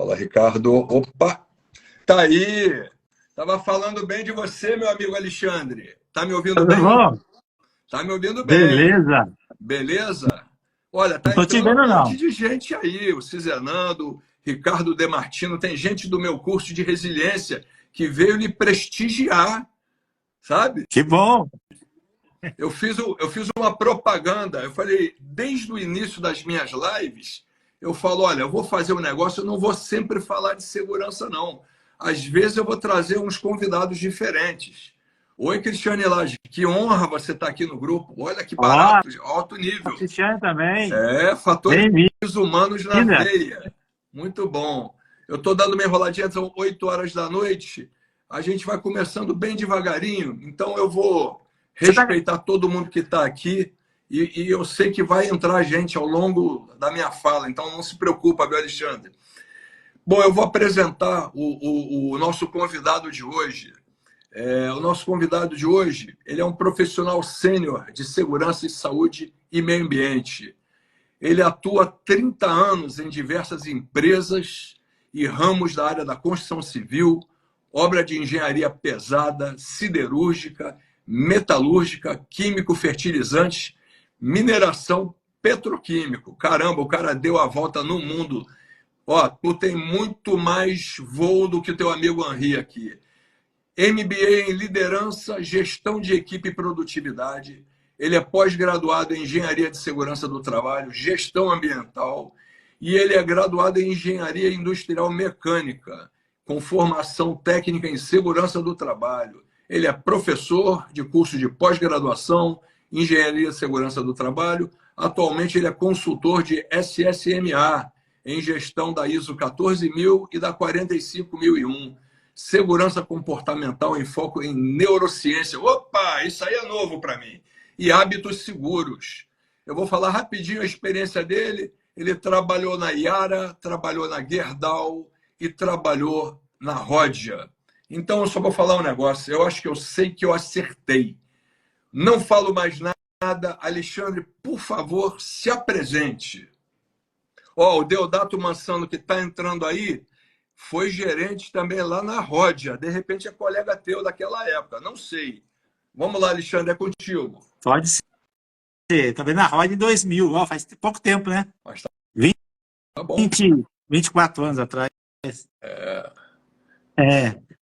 Fala, Ricardo. Opa! Tá aí! Tava falando bem de você, meu amigo Alexandre. Tá me ouvindo Tudo bem? bom? Tá me ouvindo bem. Beleza. Beleza? Olha, Não tá tô te entrando um vendo, monte não. de gente aí. O Cizenando, Ricardo Demartino, tem gente do meu curso de resiliência que veio lhe prestigiar, sabe? Que bom. Eu fiz uma propaganda. Eu falei, desde o início das minhas lives, eu falo, olha, eu vou fazer um negócio, eu não vou sempre falar de segurança, não. Às vezes eu vou trazer uns convidados diferentes. Oi, Cristiane Lage, que honra você estar aqui no grupo. Olha que Ó, barato, alto a nível. Cristiane também. É, fatores Bem-vinda. humanos na veia. Muito bom. Eu estou dando uma enroladinha, são 8 horas da noite. A gente vai começando bem devagarinho, então eu vou Você tá... respeitar todo mundo que está aqui e eu sei que vai entrar gente ao longo da minha fala, então não se preocupa, viu, Alexandre? Bom, eu vou apresentar o nosso convidado de hoje. O nosso convidado de hoje, ele é um profissional sênior de segurança e saúde e meio ambiente. Ele atua há 30 anos em diversas empresas e ramos da área da construção civil, obra de engenharia pesada, siderúrgica, metalúrgica, químico-fertilizante, mineração, petroquímico. Caramba, o cara deu a volta no mundo. Ó, tu tem muito mais voo do que o teu amigo Henri aqui. MBA em liderança, gestão de equipe e produtividade. Ele é pós-graduado em engenharia de segurança do trabalho, gestão ambiental, e ele é graduado em engenharia industrial mecânica, com formação técnica em segurança do trabalho. Ele é professor de curso de pós-graduação, engenharia de segurança do trabalho. Atualmente ele é consultor de SSMA, em gestão da ISO 14000 e da 45001. Segurança comportamental em foco em neurociência. Opa, isso aí é novo para mim. E hábitos seguros. Eu vou falar rapidinho a experiência dele. Ele trabalhou na Yara, trabalhou na Gerdau e trabalhou na Rodia. Então, eu só vou falar um negócio. Eu acho que eu sei que eu acertei. Não falo mais nada. Alexandre, por favor, se apresente. Ó, o Deodato Mansano, que está entrando aí, foi gerente também lá na Rodia. De repente é colega teu daquela época, não sei. Vamos lá, Alexandre, é contigo. Pode ser. Tá vendo a roda em 2000. Ó, faz pouco tempo, né? Mas 20, tá bom. 24 anos atrás.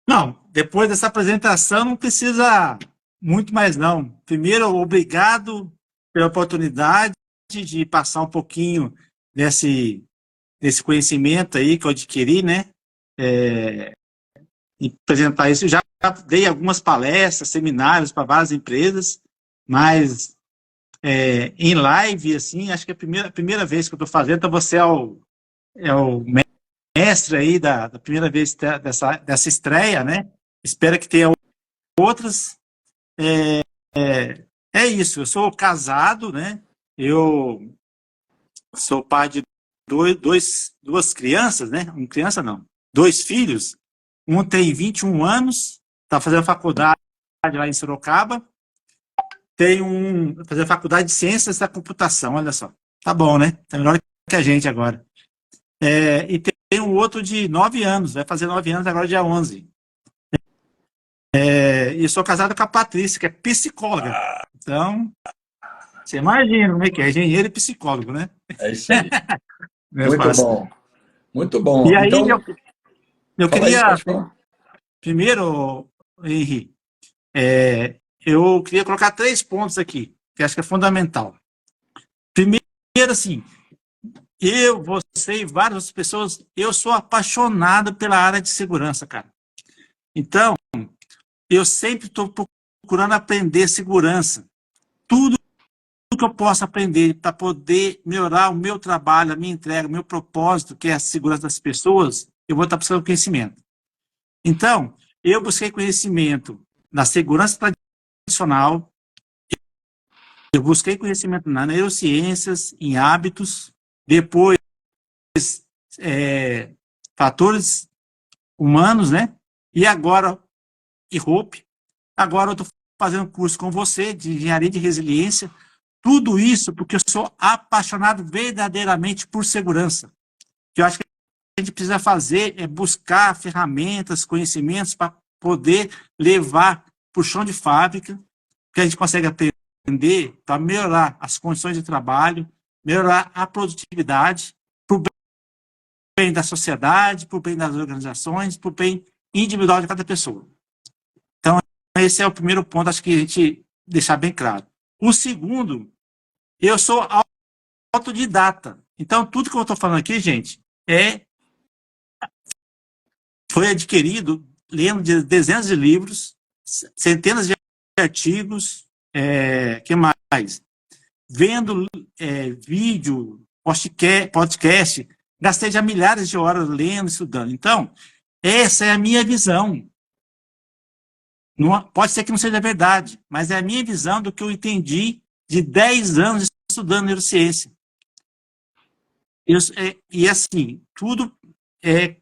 Não, depois dessa apresentação não precisa muito mais, não. Primeiro, obrigado pela oportunidade de passar um pouquinho desse conhecimento aí que eu adquiri, né? E apresentar isso. Eu já dei algumas palestras, seminários para várias empresas, mas em live, assim, acho que é a primeira vez que eu estou fazendo, então você é o mestre aí da primeira vez dessa estreia, né? Espero que tenha outras. É isso, eu sou casado, né? Eu sou pai de duas crianças, né? Uma criança não, dois filhos. Um tem 21 anos, está fazendo faculdade lá em Sorocaba. Tem fazendo faculdade de Ciências da Computação, olha só. Tá bom, né? Tá melhor que a gente agora. E tem um outro de 9 anos, vai fazer 9 anos agora, dia 11. E sou casado com a Patrícia, que é psicóloga. Então, você imagina como é que é, engenheiro e psicólogo, né? É isso aí. Não é Muito fácil. bom. Muito bom. E aí, Então, eu fala aí, queria, pode falar. primeiro, Henri, eu queria colocar 3 pontos aqui, que acho que é fundamental. Primeiro, assim, você e várias outras pessoas, eu sou apaixonado pela área de segurança, cara. Então, eu sempre estou procurando aprender segurança. Tudo que eu posso aprender para poder melhorar o meu trabalho, a minha entrega, o meu propósito, que é a segurança das pessoas, eu vou estar buscando conhecimento. Então, eu busquei conhecimento na segurança tradicional, eu busquei conhecimento na neurociências, em hábitos, depois fatores humanos, né? E agora, agora eu estou fazendo curso com você de engenharia de resiliência. Tudo isso porque eu sou apaixonado verdadeiramente por segurança. Que eu acho que gente precisa fazer é buscar ferramentas, conhecimentos para poder levar para o chão de fábrica, que a gente consegue aprender para melhorar as condições de trabalho, melhorar a produtividade, para o bem da sociedade, para o bem das organizações, para o bem individual de cada pessoa. Então, esse é o primeiro ponto, acho que a gente deixar bem claro. O segundo, eu sou autodidata. Então, tudo que eu estou falando aqui, gente, foi adquirido lendo dezenas de livros, centenas de artigos, que mais? Vendo vídeo, podcast, gastei já milhares de horas lendo, estudando. Então, essa é a minha visão. Não, pode ser que não seja verdade, mas é a minha visão do que eu entendi de 10 anos estudando neurociência. E assim, tudo,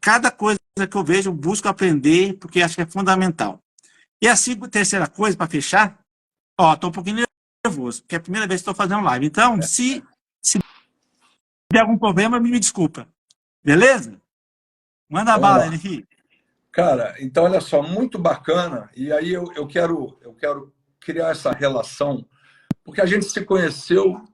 cada coisa que eu vejo, eu busco aprender, porque acho que é fundamental. E a terceira coisa, para fechar, estou um pouquinho nervoso, porque é a primeira vez que estou fazendo live. Então, se der algum problema, me desculpa. Beleza? Manda a bala, Henrique. Cara, então olha só, muito bacana. E aí eu quero criar essa relação, porque a gente se conheceu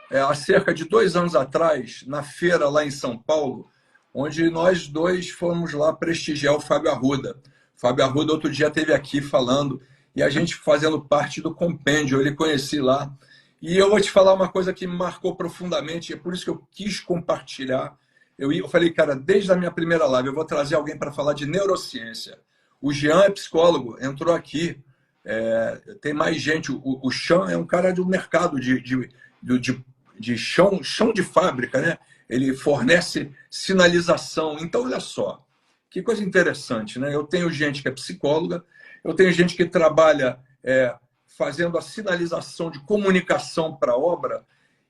há cerca de 2 anos atrás, na feira lá em São Paulo, onde nós dois fomos lá prestigiar o Fábio Arruda. O Fábio Arruda outro dia esteve aqui falando, e a gente fazendo parte do compêndio, eu lhe conheci lá. E eu vou te falar uma coisa que me marcou profundamente, é por isso que eu quis compartilhar. Eu falei, cara, desde a minha primeira live, eu vou trazer alguém para falar de neurociência. O Jean é psicólogo, entrou aqui. Tem mais gente. O Chan é um cara do mercado de chão de fábrica, né? Ele fornece sinalização. Então, olha só, que coisa interessante, né? Eu tenho gente que é psicóloga, eu tenho gente que trabalha fazendo a sinalização de comunicação para a obra,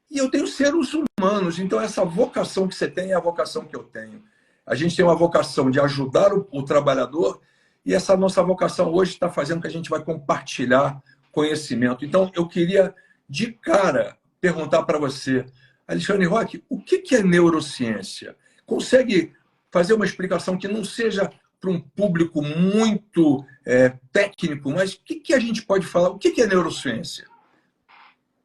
e eu tenho seres humanos. Então, essa vocação que você tem é a vocação que eu tenho. A gente tem uma vocação de ajudar o trabalhador, e essa nossa vocação hoje está fazendo que a gente vai compartilhar conhecimento. Então, eu queria, de cara, perguntar para você, Alexandre Roque, o que é neurociência? Consegue fazer uma explicação que não seja para um público muito técnico, mas o que a gente pode falar? O que é neurociência?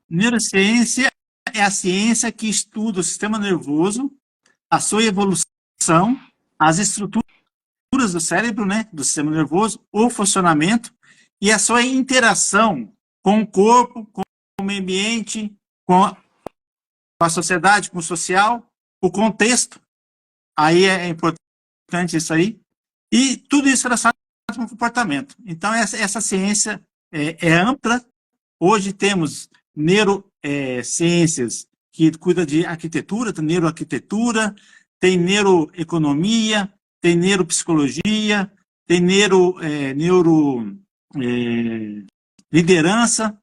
Neurociência é a ciência que estuda o sistema nervoso, a sua evolução, as estruturas do cérebro, né, do sistema nervoso, o funcionamento e a sua interação com o corpo, com o meio ambiente, com a sociedade, com o social, o contexto. Aí é importante isso aí. E tudo isso relacionado com o comportamento. Então, essa ciência é ampla. Hoje temos neurociências que cuidam de arquitetura, tem neuroarquitetura, tem neuroeconomia, tem neuropsicologia, tem liderança.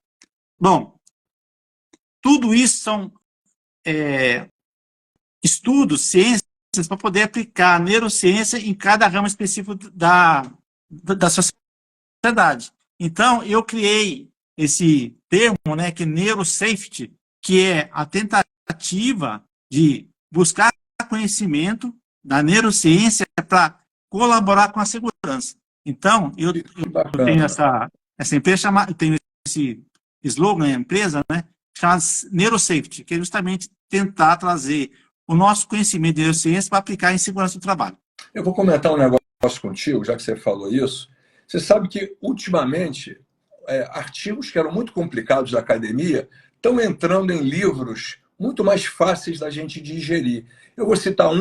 Bom, tudo isso são estudos, ciências, para poder aplicar a neurociência em cada ramo específico da sociedade. Então, eu criei esse termo, né, que é neurosafety, que é a tentativa de buscar conhecimento da neurociência para colaborar com a segurança. Então, eu tenho essa empresa, tenho esse slogan, a empresa, né, chamada Neurosafety, que é justamente tentar trazer o nosso conhecimento de neurociência para aplicar em segurança do trabalho. Eu vou comentar um negócio contigo, já que você falou isso. Você sabe que, ultimamente, artigos que eram muito complicados da academia estão entrando em livros muito mais fáceis da gente digerir. Eu vou citar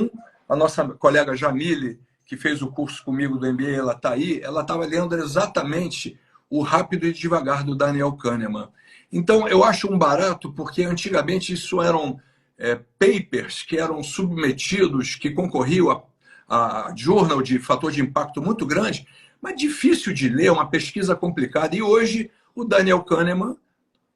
a nossa colega Jamile, que fez o curso comigo do MBA, ela está aí, ela estava lendo exatamente O Rápido e Devagar, do Daniel Kahneman. Então, eu acho um barato, porque antigamente isso eram papers que eram submetidos, que concorriam a journal de fator de impacto muito grande, mas difícil de ler, uma pesquisa complicada. E hoje, o Daniel Kahneman,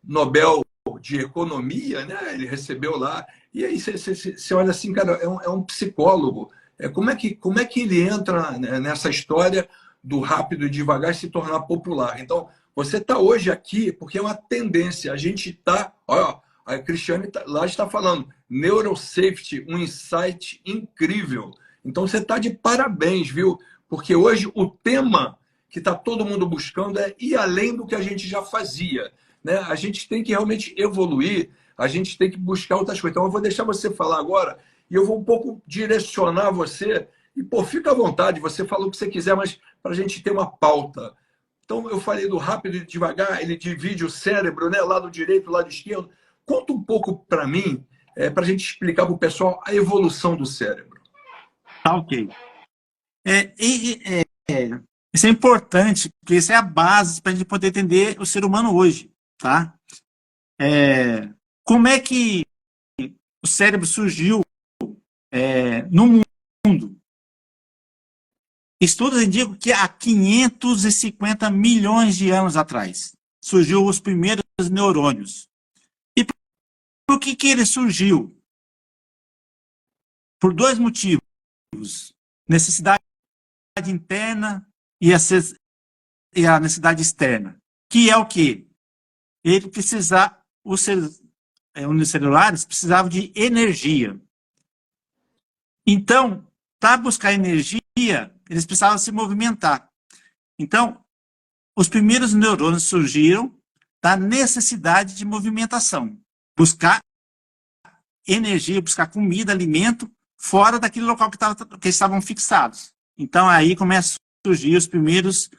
Nobel de Economia, né, ele recebeu lá, e aí você olha assim, cara, é um psicólogo. Como é que ele entra nessa história do rápido e devagar se tornar popular? Então, você está hoje aqui porque é uma tendência. A gente está... Olha, a Cristiane lá está falando, Neurosafety, um insight incrível. Então você está de parabéns, viu? Porque hoje o tema que está todo mundo buscando é ir além do que a gente já fazia, né? A gente tem que realmente evoluir, a gente tem que buscar outras coisas. Então eu vou deixar você falar agora e eu vou um pouco direcionar você. E, pô, fica à vontade, você fala o que você quiser, mas para a gente ter uma pauta. Então, eu falei do rápido e devagar, ele divide o cérebro, né? Lado direito, lado esquerdo. Conta um pouco para mim, para a gente explicar para o pessoal a evolução do cérebro. Tá, ok. Isso é importante, porque isso é a base para a gente poder entender o ser humano hoje, tá? Como é que o cérebro surgiu no mundo? Estudos indicam que há 550 milhões de anos atrás surgiu os primeiros neurônios. E por que ele surgiu? Por dois motivos. Necessidade interna e a necessidade externa. Que é o quê? Os unicelulares precisavam de energia. Então, para buscar energia, eles precisavam se movimentar. Então, os primeiros neurônios surgiram da necessidade de movimentação. Buscar energia, buscar comida, alimento, fora daquele local que estavam fixados. Então, aí começam a surgir os primeiros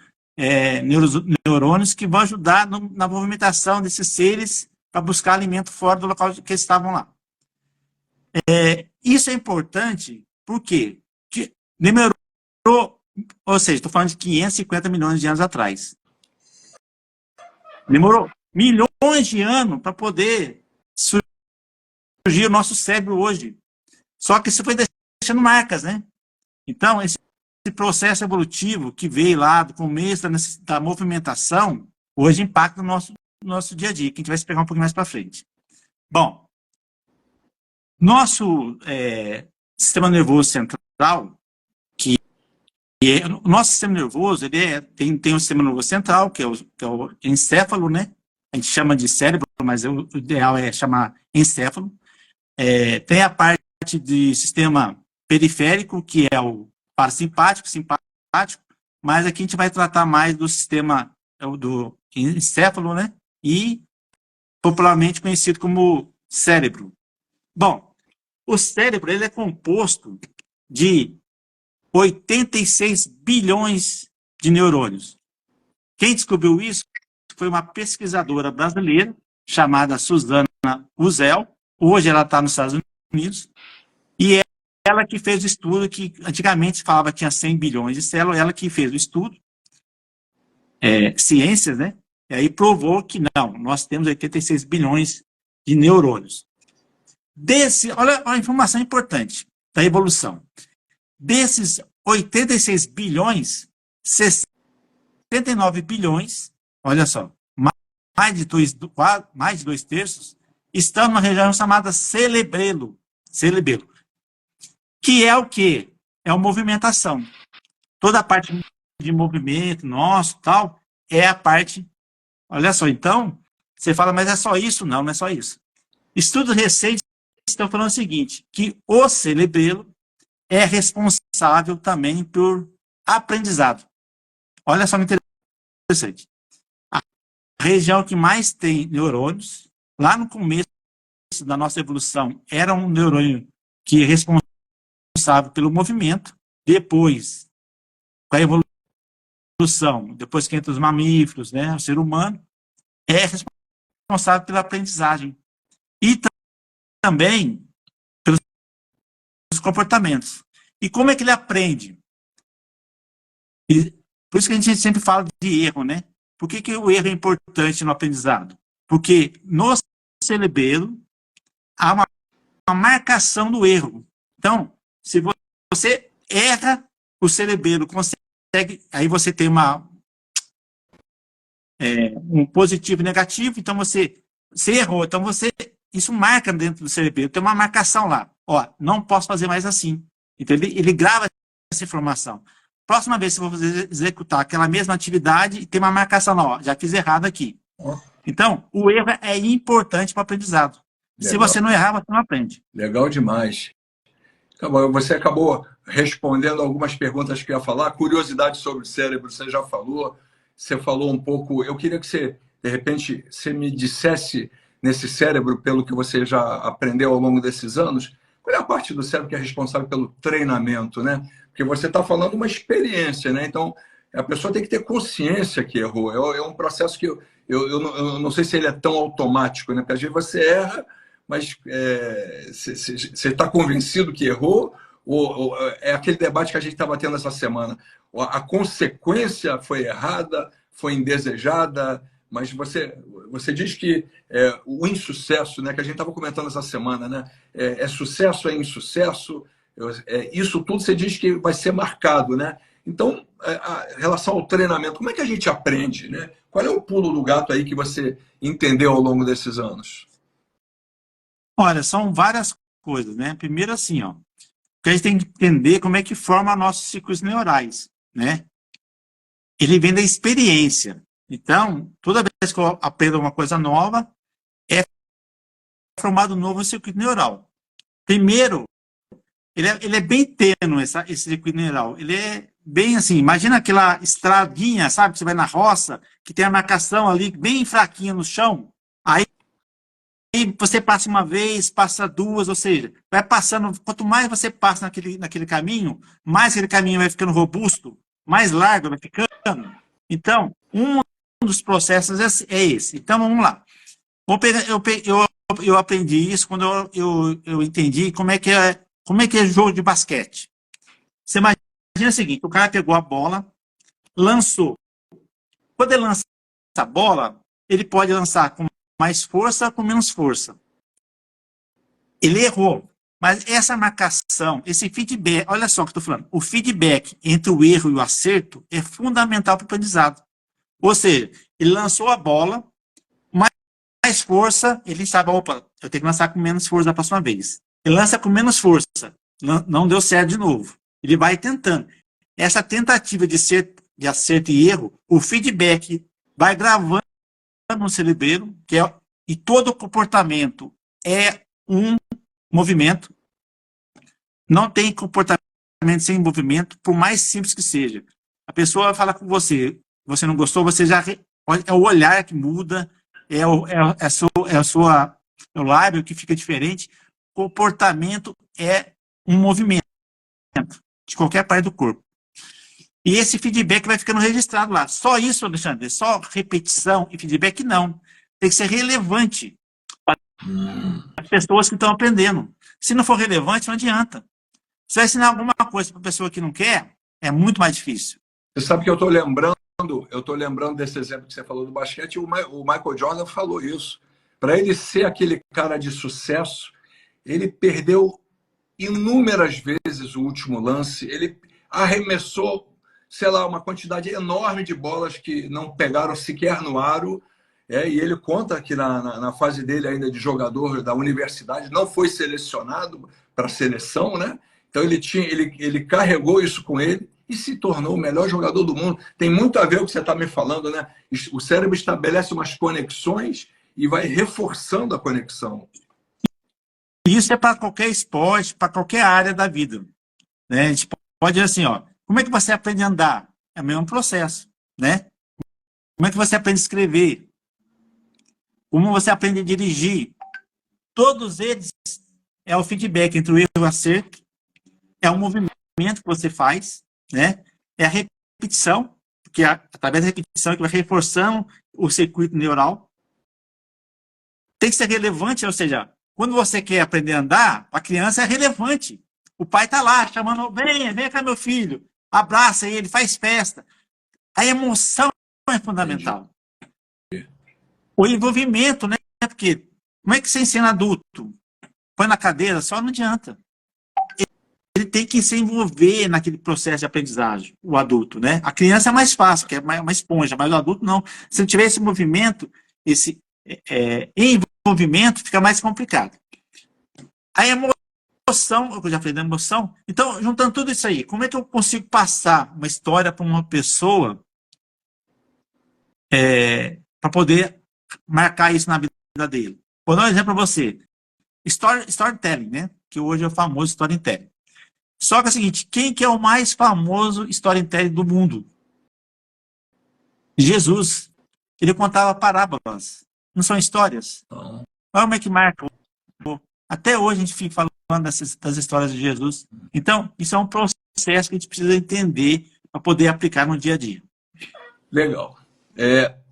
neurônios que vão ajudar na movimentação desses seres para buscar alimento fora do local que eles estavam lá. Isso é importante porque demorou, ou seja, estou falando de 550 milhões de anos atrás. Demorou milhões de anos para poder surgir o nosso cérebro hoje. Só que isso foi deixando marcas, né? Então, esse processo evolutivo que veio lá do começo da movimentação, hoje impacta no nosso dia a dia, que a gente vai explicar um pouquinho mais para frente. Bom, nosso sistema nervoso central, o nosso sistema nervoso, ele tem um sistema nervoso central, que é o encéfalo, né? A gente chama de cérebro, mas o ideal é chamar encéfalo. Tem a parte de sistema periférico, que é o parasimpático, simpático, mas aqui a gente vai tratar mais do sistema do encéfalo, né? E popularmente conhecido como cérebro. Bom, o cérebro ele é composto de 86 bilhões de neurônios. Quem descobriu isso foi uma pesquisadora brasileira chamada Suzana Uzel. Hoje ela está nos Estados Unidos. E é ela que fez o estudo que antigamente se falava que tinha 100 bilhões de células. Ela que fez o estudo, ciências, né? E aí provou que não, nós temos 86 bilhões de neurônios. Olha a informação importante da evolução. Desses 86 bilhões, 69 bilhões, olha só, mais de dois terços, estão numa região chamada cerebelo, que é o quê? É a movimentação. Toda a parte de movimento nosso, tal, é a parte, olha só, então, você fala, mas é só isso? Não, não é só isso. Estudos recentes estão falando o seguinte, que o cerebelo é responsável também por aprendizado. Olha só que interessante. A região que mais tem neurônios, lá no começo da nossa evolução, era um neurônio que é responsável pelo movimento. Depois, com a evolução, depois que entra os mamíferos, né, o ser humano, é responsável pela aprendizagem. E também pelos comportamentos. E como é que ele aprende? Por isso que a gente sempre fala de erro, né? Por que o erro é importante no aprendizado? Porque no cerebelo há uma marcação do erro. Então, se você erra, o cerebelo consegue, aí você tem um positivo e negativo, então você errou, então isso marca dentro do cerebelo, tem uma marcação lá, ó, não posso fazer mais assim. Então ele grava essa informação. Próxima vez que eu vou executar aquela mesma atividade, tem uma marcação lá, ó, já fiz errado aqui. Então, o erro é importante para o aprendizado. Legal. Se você não errar, você não aprende. Legal demais. Você acabou respondendo algumas perguntas que eu ia falar. Curiosidade sobre o cérebro, você já falou. Você falou um pouco. Eu queria que você, de repente, você me dissesse nesse cérebro, pelo que você já aprendeu ao longo desses anos, qual é a parte do cérebro que é responsável pelo treinamento, né? Porque você está falando uma experiência, né? Então, a pessoa tem que ter consciência que errou. É um processo que eu não sei se ele é tão automático, né? Porque às vezes você erra, mas você está convencido que errou, ou é aquele debate que a gente estava tendo essa semana. A consequência foi errada, foi indesejada, mas você diz que o insucesso, né, que a gente estava comentando essa semana, né, sucesso, é insucesso, isso tudo você diz que vai ser marcado, né? Então, em relação ao treinamento, como é que a gente aprende, né? Qual é o pulo do gato aí que você entendeu ao longo desses anos? Olha, são várias coisas, né? Primeiro, assim, ó, que a gente tem que entender como é que forma nossos ciclos neurais, né? Ele vem da experiência. Então, toda vez que eu aprendo uma coisa nova, é formado um novo circuito neural. Primeiro, ele é bem tênue, esse circuito neural. Ele é bem assim, imagina aquela estradinha, sabe, que você vai na roça, que tem a marcação ali bem fraquinha no chão. Aí você passa uma vez, passa duas, ou seja, vai passando, quanto mais você passa naquele caminho, mais aquele caminho vai ficando robusto, mais largo vai ficando. Então, um dos processos é esse. Então, vamos lá. Eu aprendi isso quando eu entendi como é que é jogo de basquete. Você imagina o seguinte, o cara pegou a bola, lançou. Quando ele lança a bola, ele pode lançar com mais força ou com menos força. Ele errou. Mas essa marcação, esse feedback, olha só o que eu estou falando, o feedback entre o erro e o acerto é fundamental para o aprendizado. Ou seja, ele lançou a bola, mais força, ele sabe, opa, eu tenho que lançar com menos força da próxima vez. Ele lança com menos força, não deu certo de novo. Ele vai tentando. Essa tentativa de acerto e erro, o feedback vai gravando no cerebelo, e todo comportamento é um movimento. Não tem comportamento sem movimento, por mais simples que seja. A pessoa vai falar com você não gostou, você já é o olhar que muda, é o lábio que fica diferente. Comportamento é um movimento de qualquer parte do corpo. E esse feedback vai ficando registrado lá. Só isso, Alexandre? Só repetição e feedback? Não. Tem que ser relevante para as pessoas que estão aprendendo. Se não for relevante, não adianta. Se vai ensinar alguma coisa para a pessoa que não quer, é muito mais difícil. Você sabe que eu estou lembrando desse exemplo que você falou do basquete, o Michael Jordan falou isso. Para ele ser aquele cara de sucesso, ele perdeu inúmeras vezes o último lance, ele arremessou, sei lá, uma quantidade enorme de bolas que não pegaram sequer no aro, e ele conta que na fase dele ainda de jogador da universidade, não foi selecionado para a seleção, né? Então ele carregou isso com ele e se tornou o melhor jogador do mundo. Tem muito a ver com o que você está me falando, né? O cérebro estabelece umas conexões e vai reforçando a conexão. Isso é para qualquer esporte, para qualquer área da vida, né? A gente pode dizer assim, ó, como é que você aprende a andar? É o mesmo processo, né? Como é que você aprende a escrever? Como você aprende a dirigir? Todos eles é o feedback entre o erro e o acerto, é o movimento que você faz, né? É a repetição, porque através da repetição é que vai reforçando o circuito neural. Tem que ser relevante, ou seja, quando você quer aprender a andar, a criança é relevante. O pai está lá chamando, vem cá meu filho, abraça ele, faz festa. A emoção é fundamental. Entendi. O envolvimento, né? Porque como é que você ensina adulto? Põe na cadeira, só não adianta. Ele tem que se envolver naquele processo de aprendizagem, o adulto, né? A criança é mais fácil, que é uma esponja, mas o adulto não. Se não tiver esse movimento, esse envolvimento, fica mais complicado. A emoção, eu já falei da emoção, então, juntando tudo isso aí, como é que eu consigo passar uma história para uma pessoa para poder marcar isso na vida dele? Vou dar um exemplo para você. Storytelling, né? Que hoje é o famoso storytelling. Só que é o seguinte, quem que é o mais famoso storyteller do mundo? Jesus. Ele contava parábolas, não são histórias. Então, Olha como é que marca. Até hoje a gente fica falando das histórias de Jesus. Então, isso é um processo que a gente precisa entender para poder aplicar no dia a dia. legal.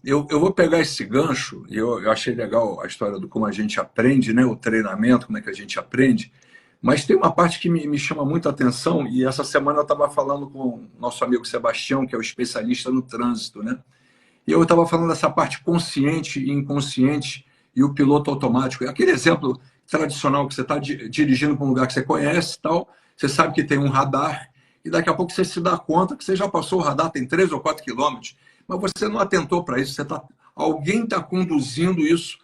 Eu vou pegar esse gancho, e eu achei legal a história do como a gente aprende, né? O treinamento, como é que a gente aprende. Mas tem uma parte que me chama muita atenção, e essa semana eu estava falando com o nosso amigo Sebastião, que é o especialista no trânsito, né? E eu estava falando dessa parte consciente e inconsciente e o piloto automático. É aquele exemplo tradicional que você está dirigindo para um lugar que você conhece, tal, você sabe que tem um radar, e daqui a pouco você se dá conta que você já passou o radar, tem 3 ou 4 quilômetros, mas você não atentou para isso. Alguém está conduzindo isso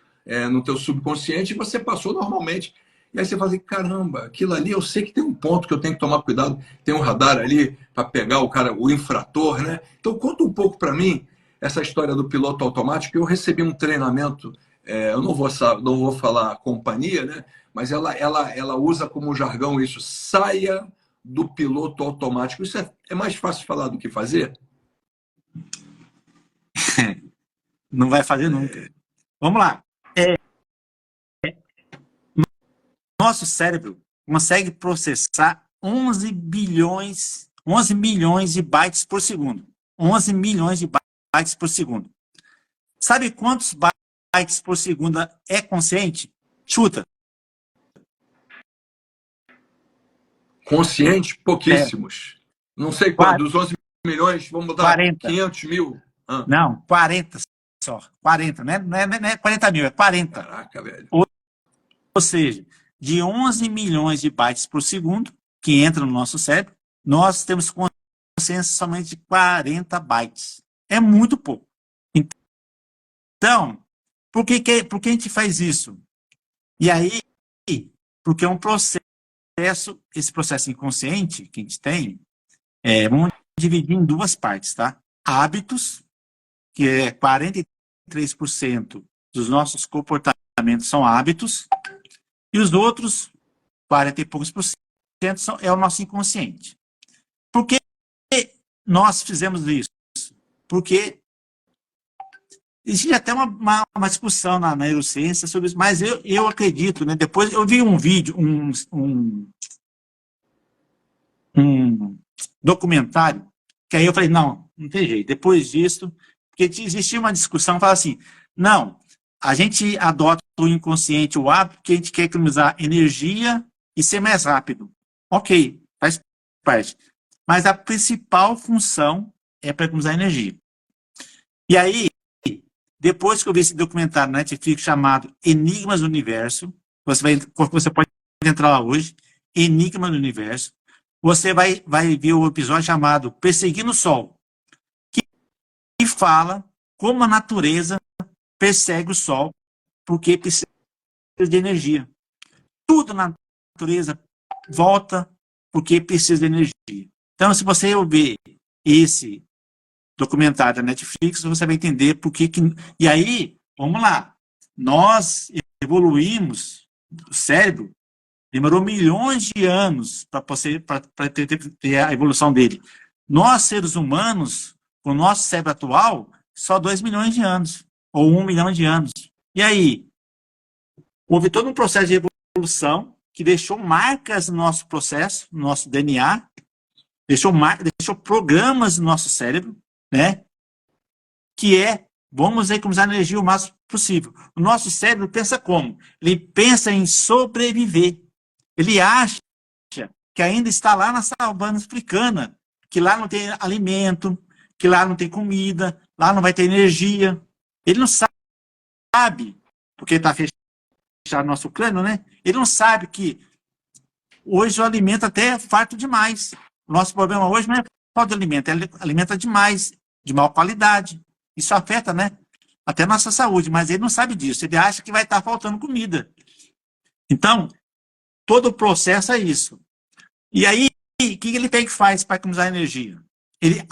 no teu subconsciente e você passou normalmente. E aí você fala assim, caramba, aquilo ali eu sei que tem um ponto que eu tenho que tomar cuidado, tem um radar ali para pegar o infrator, né? Então conta um pouco para mim essa história do piloto automático. Eu recebi um treinamento, eu não vou falar companhia, né? Mas ela usa como jargão isso, saia do piloto automático. Isso é mais fácil falar do que fazer? Não vai fazer nunca. Vamos lá. Nosso cérebro consegue processar 11 milhões de bytes por segundo. 11 milhões de bytes por segundo. Sabe quantos bytes por segundo é consciente? Chuta. Consciente? Pouquíssimos. Não sei quantos. Dos 11 milhões, vamos botar 40. 500 mil. Não, 40 só. 40, não é 40 mil, é 40. Caraca, velho. Ou seja, de 11 milhões de bytes por segundo, que entra no nosso cérebro, nós temos consciência somente de 40 bytes. É muito pouco. Então, por que a gente faz isso? E aí, porque é um processo, esse processo inconsciente que a gente tem, vamos dividir em duas partes, tá? Hábitos, que é 43% dos nossos comportamentos são hábitos, e os outros 40 e poucos por cento é o nosso inconsciente. Por que nós fizemos isso? Porque existe até uma discussão na neurociência sobre isso, mas eu acredito, né? Depois eu vi um vídeo, um documentário, que aí eu falei, não tem jeito. Depois disso, porque existia uma discussão, fala assim, não, a gente adota o inconsciente, o hábito, porque a gente quer economizar energia e ser mais rápido. Ok, faz parte. Mas a principal função é para economizar energia. E aí, depois que eu vi esse documentário na Netflix chamado Enigmas do Universo, você pode entrar lá hoje, Enigmas do Universo, você vai ver o episódio chamado Perseguindo o Sol, que fala como a natureza persegue o Sol, porque precisa de energia. Tudo na natureza volta porque precisa de energia. Então, se você ver esse documentário da Netflix, você vai entender por que... E aí, vamos lá, nós evoluímos, o cérebro demorou milhões de anos para ter a evolução dele. Nós, seres humanos, com o nosso cérebro atual, só 2 milhões de anos, ou 1 milhão de anos. E aí, houve todo um processo de evolução que deixou marcas no nosso processo, no nosso DNA, deixou programas no nosso cérebro, né? Que vamos economizar energia o máximo possível. O nosso cérebro pensa como? Ele pensa em sobreviver. Ele acha que ainda está lá na savana africana, que lá não tem alimento, que lá não tem comida, lá não vai ter energia. Ele não sabe, porque está fechado no nosso crânio, né? Ele não sabe que hoje o alimento até é farto demais. O nosso problema hoje não é falta de alimento, é alimenta demais, de má qualidade. Isso afeta, né? Até a nossa saúde, mas ele não sabe disso. Ele acha que vai estar faltando comida. Então, todo o processo é isso. E aí, o que ele tem que faz para economizar energia? Ele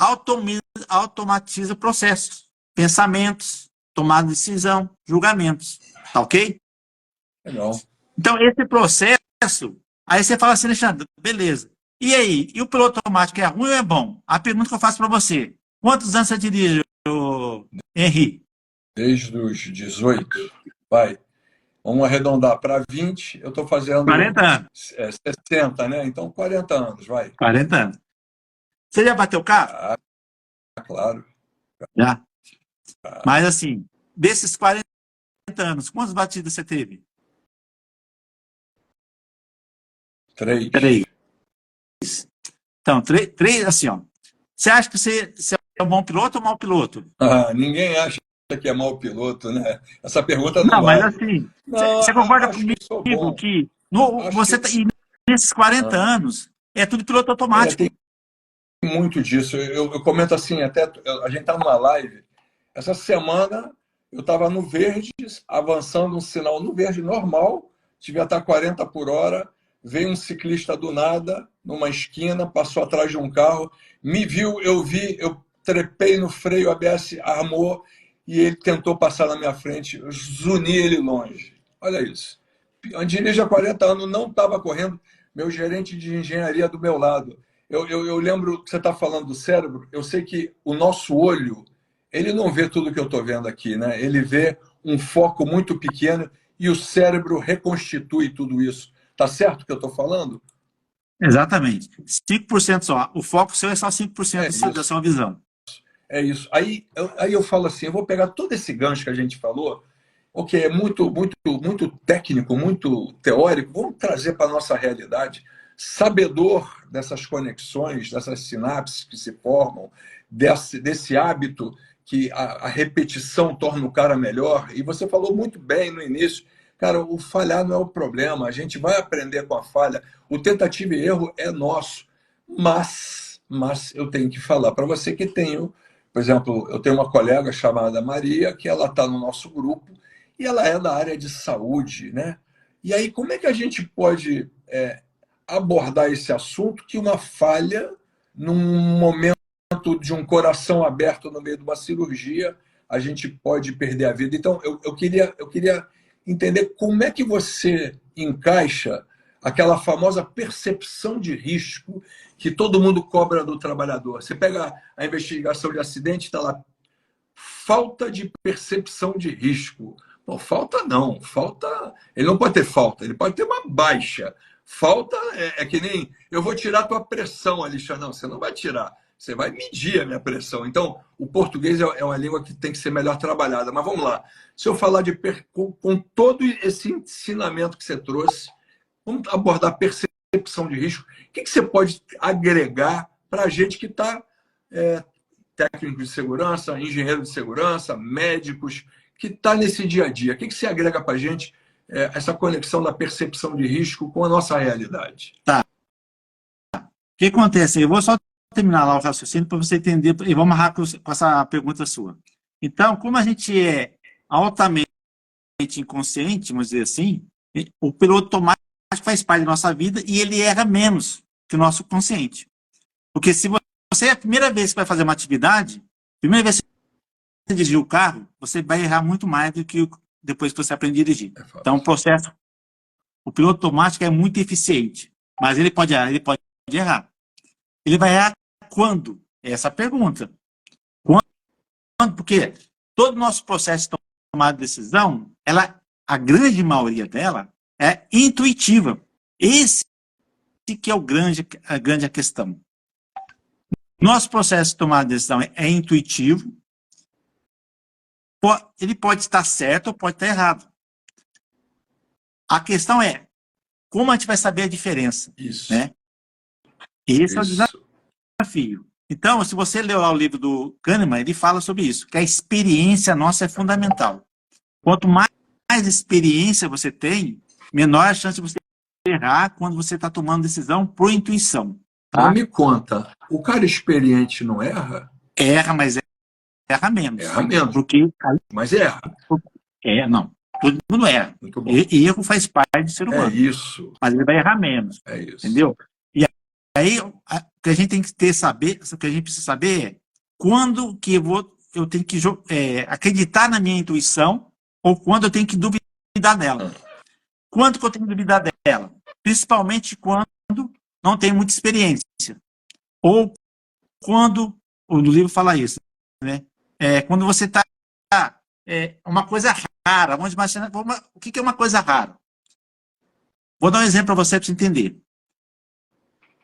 automatiza processos, pensamentos, tomada de decisão, julgamentos. Tá ok? Legal. Então, esse processo, aí você fala assim, Alexandre, beleza. E aí? E o piloto automático é ruim ou é bom? A pergunta que eu faço para você. Quantos anos você dirige, Henri? Desde os 18. Vai. Vamos arredondar para 20. Eu estou fazendo 40 anos. 60, né? Então, 40 anos, vai. 40 anos. Você já bateu carro? Ah, claro. Já. Mas assim, desses 40 anos, quantas batidas você teve? 3. 3. Então, três, assim, ó. Você acha que você é um bom piloto ou mau piloto? Ninguém acha que é mau piloto, né? Essa pergunta não Não, mas vale. assim, Não, você concorda acho que comigo sou bom. que Acho você que e nesses 40 anos é tudo piloto automático? tem muito disso. Eu comento assim, até a gente está numa live. Essa semana eu estava no verde, avançando um sinal no verde normal, devia estar 40 por hora. Veio um ciclista do nada, numa esquina, passou atrás de um carro, me viu, eu vi, eu trepei no freio, o ABS armou e ele tentou passar na minha frente, eu zuni ele longe. Olha isso. Eu dirijo há 40 anos, não estava correndo, meu gerente de engenharia do meu lado. Eu lembro que você está falando do cérebro, eu sei que o nosso olho, ele não vê tudo que eu estou vendo aqui, né? Ele vê um foco muito pequeno e o cérebro reconstitui tudo isso. Tá certo o que eu estou falando? Exatamente. 5% só. O foco seu é só 5% da sua visão. É isso. Aí eu falo assim, eu vou pegar todo esse gancho que a gente falou, ok, é muito técnico, muito teórico, vamos trazer para a nossa realidade. Sabedor dessas conexões, dessas sinapses que se formam, desse hábito que a repetição torna o cara melhor. E você falou muito bem no início, cara, o falhar não é o problema, a gente vai aprender com a falha. O tentativa e erro é nosso. Mas eu tenho que falar para você que tenho, por exemplo, eu tenho uma colega chamada Maria, que ela está no nosso grupo, e ela é da área de saúde, né? E aí, como é que a gente pode abordar esse assunto que uma falha, num momento de um coração aberto no meio de uma cirurgia, a gente pode perder a vida? Então, eu queria entender como é que você encaixa aquela famosa percepção de risco que todo mundo cobra do trabalhador. Você pega a investigação de acidente, está lá, falta de percepção de risco. Bom, falta não, falta. Ele não pode ter falta, ele pode ter uma baixa. Falta é que nem eu vou tirar a tua pressão, Alexandre. Não, você não vai tirar, você vai medir a minha pressão. Então, o português é uma língua que tem que ser melhor trabalhada. Mas vamos lá. Se eu falar com todo esse ensinamento que você trouxe, vamos abordar percepção de risco. O que você pode agregar para a gente que está técnico de segurança, engenheiro de segurança, médicos, que está nesse dia a dia? O que você agrega para a gente essa conexão da percepção de risco com a nossa realidade? Tá. O que acontece? Eu vou só terminar lá o raciocínio para você entender, e vamos amarrar com essa pergunta sua. Então, como a gente é altamente inconsciente, vamos dizer assim, o piloto automático faz parte da nossa vida e ele erra menos que o nosso consciente. Porque se você é a primeira vez que vai fazer uma atividade, primeira vez que você dirigir o carro, você vai errar muito mais do que depois que você aprende a dirigir. Então, o piloto automático é muito eficiente, mas ele pode errar. Ele vai errar quando? Essa é a pergunta. Quando? Porque todo o nosso processo de tomada de decisão, a grande maioria dela é intuitiva. Esse que é a grande questão. Nosso processo de tomada de decisão é intuitivo. Ele pode estar certo ou pode estar errado. A questão é como a gente vai saber a diferença. Isso. Né? Esse é o desafio. Então, se você ler lá o livro do Kahneman, ele fala sobre isso, que a experiência nossa é fundamental. Quanto mais experiência você tem, menor a chance de você errar quando você está tomando decisão por intuição. Tá? Mas me conta, o cara experiente não erra? Erra, mas erra menos. Erra menos. Mas erra. Não. Todo mundo erra. Muito bom. Erro faz parte do ser humano. É isso. Mas ele vai errar menos. É isso. Entendeu? E aí, o que a gente tem que o que a gente precisa saber é quando que eu tenho que acreditar na minha intuição ou quando eu tenho que duvidar dela. Quando que eu tenho que duvidar dela? Principalmente quando não tem muita experiência. Ou quando, o livro fala isso, né? Quando você está uma coisa rara, vamos imaginar, o que é uma coisa rara? Vou dar um exemplo para você entender.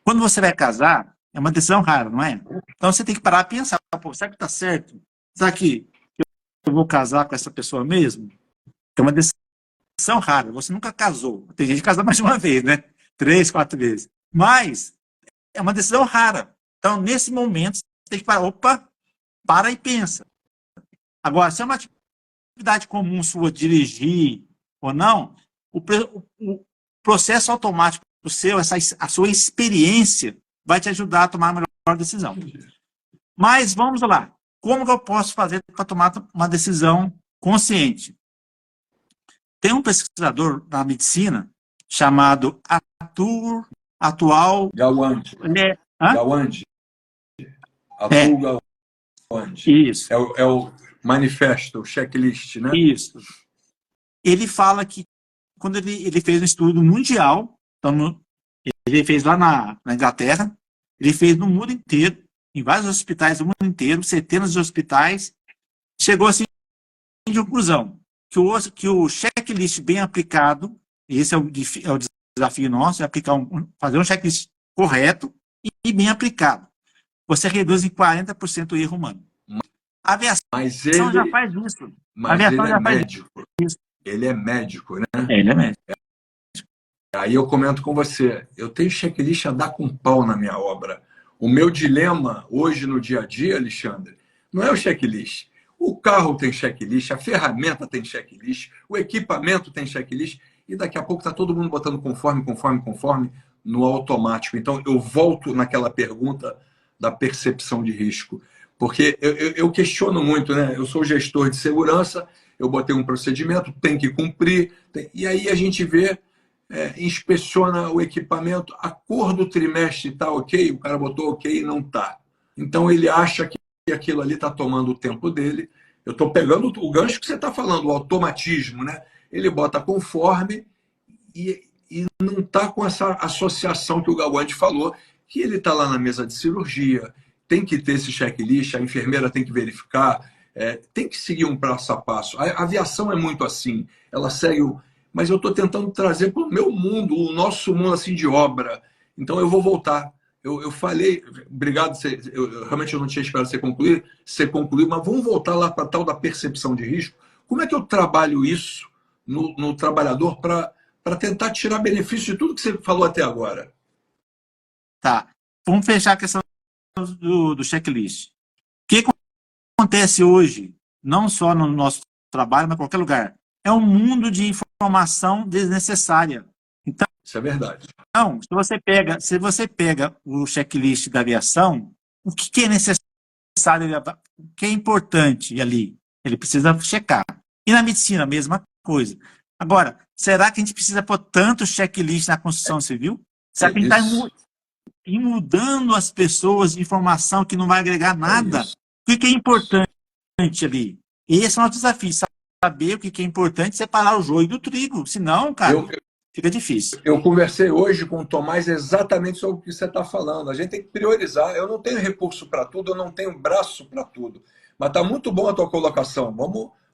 Quando você vai casar, é uma decisão rara, não é? Então você tem que parar e pensar, pô, será que está certo? Será que eu vou casar com essa pessoa mesmo? É uma decisão rara, você nunca casou. Tem gente que casa mais de uma vez, né? 3, 4 vezes. Mas é uma decisão rara. Então, nesse momento, você tem que parar, opa, para e pensa. Agora, se é uma atividade comum sua, dirigir ou não, o processo automático do seu, a sua experiência, vai te ajudar a tomar a melhor decisão. Mas, vamos lá. Como que eu posso fazer para tomar uma decisão consciente? Tem um pesquisador da medicina chamado Gawande. Gawande. Atul Gawande. Isso. É o manifesto, o checklist, né? Isso. Ele fala que quando ele fez um estudo mundial, então, ele fez lá na Inglaterra, ele fez no mundo inteiro, em vários hospitais do mundo inteiro, centenas de hospitais, chegou assim de conclusão, que o checklist bem aplicado, esse é o desafio nosso, é fazer um checklist correto e bem aplicado. Você reduz em 40% o erro humano. A aviação já faz isso. Mas ele é médico. Ele é médico, né? Ele é médico. Aí eu comento com você, eu tenho checklist a dar com pau na minha obra. O meu dilema hoje no dia a dia, Alexandre, não é o checklist. O carro tem checklist, a ferramenta tem checklist, o equipamento tem checklist, e daqui a pouco está todo mundo botando conforme no automático. Então, eu volto naquela pergunta da percepção de risco. Porque eu questiono muito, né? Eu sou gestor de segurança, eu botei um procedimento, tem que cumprir, e aí a gente vê, inspeciona o equipamento, a cor do trimestre está ok, o cara botou ok e não está. Então, ele acha que aquilo ali está tomando o tempo dele. Eu estou pegando o gancho que você está falando, o automatismo, né? Ele bota conforme e não está com essa associação que o Gawande falou, que ele está lá na mesa de cirurgia, tem que ter esse checklist, a enfermeira tem que verificar, tem que seguir um passo a passo. A aviação é muito assim, ela segue mas eu estou tentando trazer para o meu mundo, o nosso mundo assim de obra. Então eu vou voltar. Eu falei, obrigado, realmente eu não tinha esperado você concluir, mas vamos voltar lá para a tal da percepção de risco. Como é que eu trabalho isso no trabalhador para tentar tirar benefício de tudo que você falou até agora? Tá. Vamos fechar a questão do checklist. O que acontece hoje, não só no nosso trabalho, mas em qualquer lugar, é um mundo de informação desnecessária. Então, isso é verdade. Então, se você pega o checklist da aviação, o que é necessário, o que é importante ali, ele precisa checar. E na medicina, a mesma coisa. Agora, será que a gente precisa pôr tanto checklist na construção civil? Será que a gente está mudando as pessoas de informação que não vai agregar nada? O que é importante ali? Esse é o nosso desafio, saber o que é importante, separar o joio do trigo. Senão, cara, fica difícil. Eu conversei hoje com o Tomás exatamente sobre o que você está falando. A gente tem que priorizar. Eu não tenho recurso para tudo, eu não tenho braço para tudo. Mas está muito bom a tua colocação.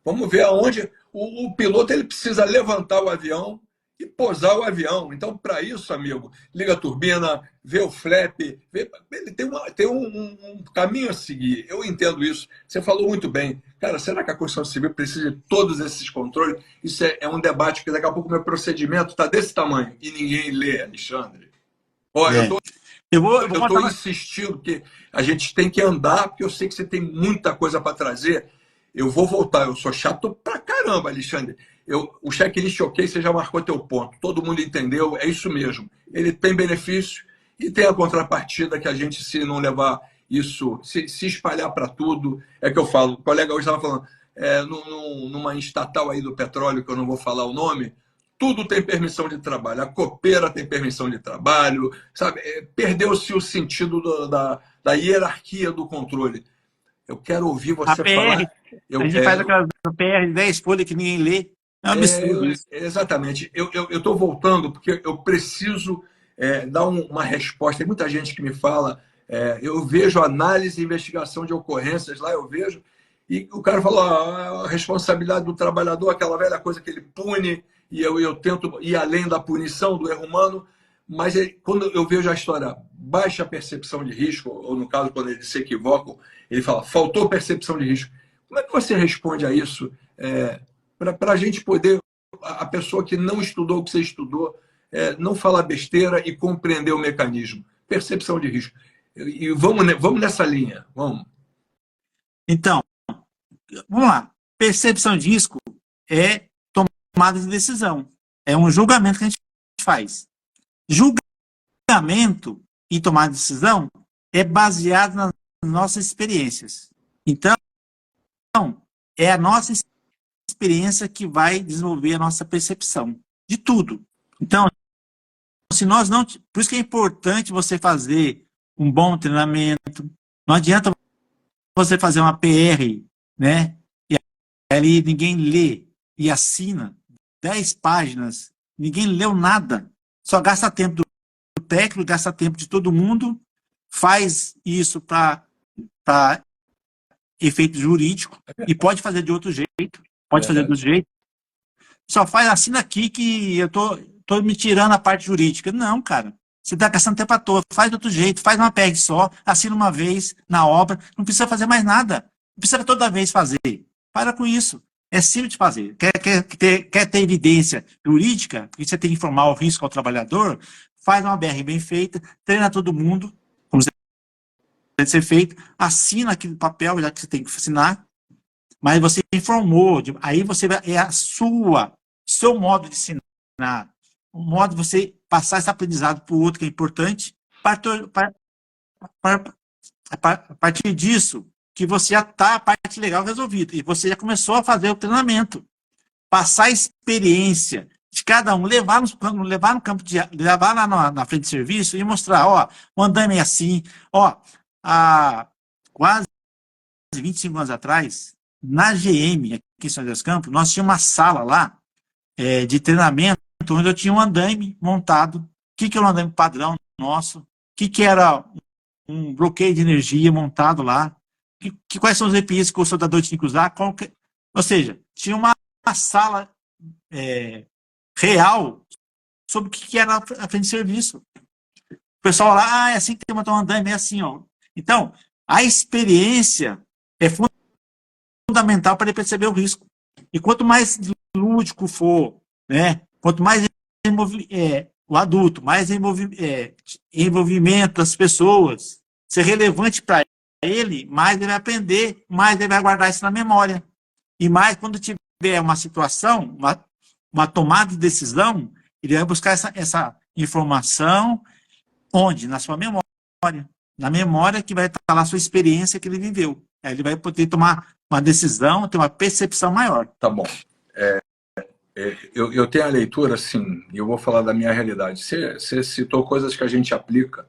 Vamos ver aonde o piloto ele precisa levantar o avião e pousar o avião. Então, para isso, amigo, liga a turbina, vê o flap, ele tem um caminho a seguir. Eu entendo isso. Você falou muito bem. Cara, será que a construção civil precisa de todos esses controles? Isso é um debate que daqui a pouco o meu procedimento está desse tamanho e ninguém lê, Alexandre. Olha, eu estou insistindo que a gente tem que andar, porque eu sei que você tem muita coisa para trazer. Eu vou voltar, eu sou chato pra caramba, Alexandre. O checklist ok, você já marcou teu ponto. Todo mundo entendeu, é isso mesmo. Ele tem benefício e tem a contrapartida que a gente, se não levar isso, se espalhar para tudo, é que eu falo. O colega hoje estava falando, numa estatal aí do petróleo, que eu não vou falar o nome, tudo tem permissão de trabalho. A copeira tem permissão de trabalho, sabe? Perdeu-se o sentido da hierarquia do controle. Eu quero ouvir você falar. A gente faz aquela PR 10 folhas que ninguém lê. É um absurdo isso. Exatamente. Eu estou voltando porque eu preciso dar uma resposta. Tem muita gente que me fala, eu vejo análise e investigação de ocorrências lá, eu vejo, e o cara falou, a responsabilidade do trabalhador, aquela velha coisa que ele pune, e eu tento ir além da punição, do erro humano, mas quando eu vejo a história, baixa percepção de risco, ou no caso, quando eles se equivocam, ele fala, faltou percepção de risco. Como é que você responde a isso? Para a gente poder, a pessoa que não estudou o que você estudou, não falar besteira e compreender o mecanismo. Percepção de risco. E vamos nessa linha. Vamos. Então, vamos lá. Percepção de risco é tomada de decisão. É um julgamento que a gente faz. Julgamento e tomada de decisão é baseado nas nossas experiências. Então, é a nossa experiência que vai desenvolver a nossa percepção de tudo. Então, se nós não... Por isso que é importante você fazer um bom treinamento. Não adianta você fazer uma PR, né? E ali ninguém lê e assina 10 páginas, ninguém leu nada. Só gasta tempo do técnico, gasta tempo de todo mundo, faz isso para efeito jurídico e pode fazer de outro jeito, fazer do jeito. Só faz, assina aqui que eu tô me tirando a parte jurídica. Não, cara. Você está gastando tempo à toa. Faz de outro jeito, faz uma PEG só, assina uma vez na obra, não precisa fazer mais nada. Não precisa toda vez fazer. Para com isso. É simples de fazer. Quer ter evidência jurídica, porque você tem que informar o risco ao trabalhador, faz uma BR bem feita, treina todo mundo, como deve ser feito, assina aquele papel, já que você tem que assinar, mas você informou, aí você seu modo de ensinar, o modo de você passar esse aprendizado para o outro, que é importante, a partir disso, que você já está a parte legal resolvida, e você já começou a fazer o treinamento, passar a experiência de cada um, levar no campo levar lá na frente de serviço e mostrar, ó, o andaime é assim, ó, há quase 25 anos atrás, na GM, aqui em São José dos Campos, nós tínhamos uma sala lá de treinamento, onde eu tinha um andaime montado. O que era um andaime padrão nosso? O que era um bloqueio de energia montado lá? Quais são os EPIs que o soldador tinha que usar? Ou seja, tinha uma sala real sobre o que era a frente de serviço. O pessoal lá, é assim que tem que montar um andaime, é assim, ó. Então, a experiência é fundamental para ele perceber o risco. E quanto mais lúdico for, né, quanto mais o adulto, mais envolvimento das pessoas, ser relevante para ele, mais ele vai aprender, mais ele vai guardar isso na memória. E mais quando tiver uma situação, uma tomada de decisão, ele vai buscar essa informação onde? Na sua memória. Na memória que vai estar lá a sua experiência que ele viveu. Aí ele vai poder tomar uma decisão, ter uma percepção maior. Tá bom. Eu tenho a leitura, assim, e eu vou falar da minha realidade. Você citou coisas que a gente aplica.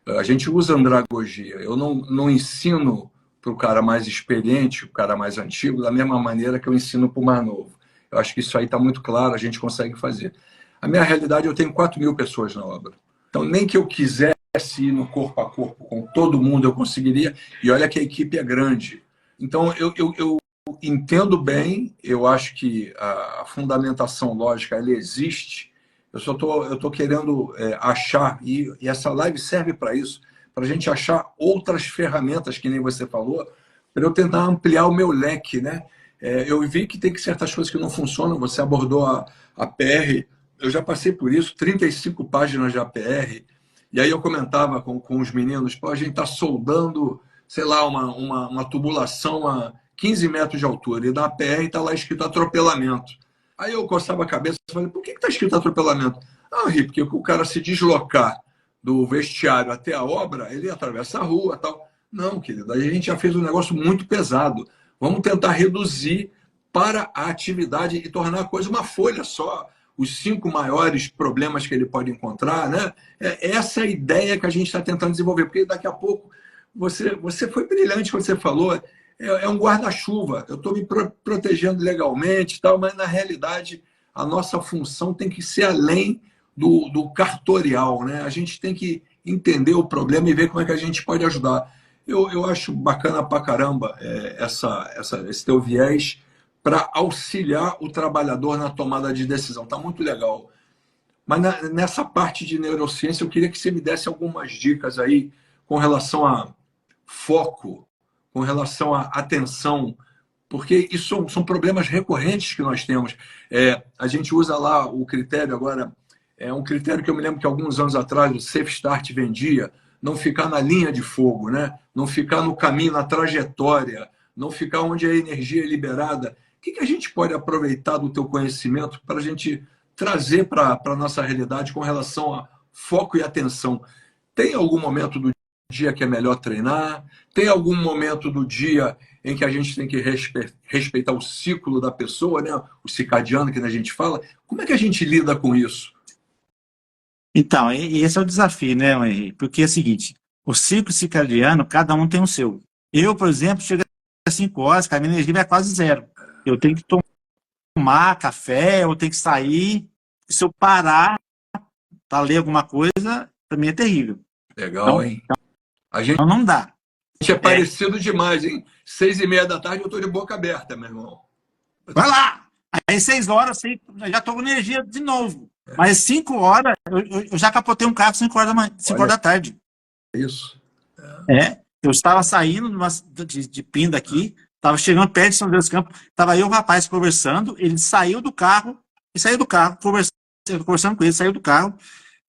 A gente usa andragogia. Eu não ensino para o cara mais experiente, o cara mais antigo, da mesma maneira que eu ensino para o mais novo. Eu acho que isso aí está muito claro, a gente consegue fazer. A minha realidade, eu tenho 4.000 pessoas na obra. Então, nem que eu quisesse ir no corpo a corpo com todo mundo, eu conseguiria. E olha que a equipe é grande. Então, eu entendo bem, eu acho que a fundamentação lógica, ela existe. Eu só estou querendo achar, e essa live serve para isso, para a gente achar outras ferramentas, que nem você falou, para eu tentar ampliar o meu leque, né? Eu vi que tem certas coisas que não funcionam, você abordou a PR, eu já passei por isso, 35 páginas de APR, e aí eu comentava com os meninos, pô, a gente está soldando, sei lá, uma tubulação a 15 metros de altura, e na APR está lá escrito atropelamento. Aí eu coçava a cabeça e falei, por que está escrito atropelamento? Porque o cara se deslocar do vestiário até a obra, ele atravessa a rua e tal. Não, querido, a gente já fez um negócio muito pesado. Vamos tentar reduzir para a atividade e tornar a coisa uma folha só. Os 5 maiores problemas que ele pode encontrar, né? Essa é a ideia que a gente está tentando desenvolver, porque daqui a pouco você foi brilhante quando você falou, é um guarda-chuva, eu estou me protegendo legalmente e tal, mas na realidade a nossa função tem que ser além do cartorial, né? A gente tem que entender o problema e ver como é que a gente pode ajudar. Eu acho bacana pra caramba esse teu viés para auxiliar o trabalhador na tomada de decisão. Tá muito legal. Mas nessa parte de neurociência, eu queria que você me desse algumas dicas aí com relação a foco, com relação à atenção, porque isso são problemas recorrentes que nós temos. A gente usa lá o critério agora, é um critério que eu me lembro que alguns anos atrás o Safe Start vendia, não ficar na linha de fogo, né? Não ficar no caminho, na trajetória, não ficar onde a energia é liberada. O que a gente pode aproveitar do teu conhecimento para a gente trazer para a nossa realidade com relação a foco e atenção? Tem algum momento do dia que é melhor treinar? Tem algum momento do dia em que a gente tem que respeitar o ciclo da pessoa, né? O circadiano que a gente fala? Como é que a gente lida com isso? Então, esse é o desafio, né, Henrique? Porque é o seguinte, o ciclo circadiano, cada um tem o seu. Eu, por exemplo, chego às 5 horas, a minha energia vai quase zero. Eu tenho que tomar café, eu tenho que sair. Se eu parar para ler alguma coisa, para mim é terrível. Legal, então, hein? A gente não dá. é parecido demais, hein? 6h30 da tarde eu estou de boca aberta, meu irmão. Vai lá! Aí 6 horas, já estou com energia de novo. Mas 5 horas, eu já capotei um carro 5 horas da tarde. Isso. Eu estava saindo de Pinda aqui, estava chegando perto de São José dos Campos, estava eu e o rapaz conversando, ele saiu do carro, conversando com ele, saiu do carro,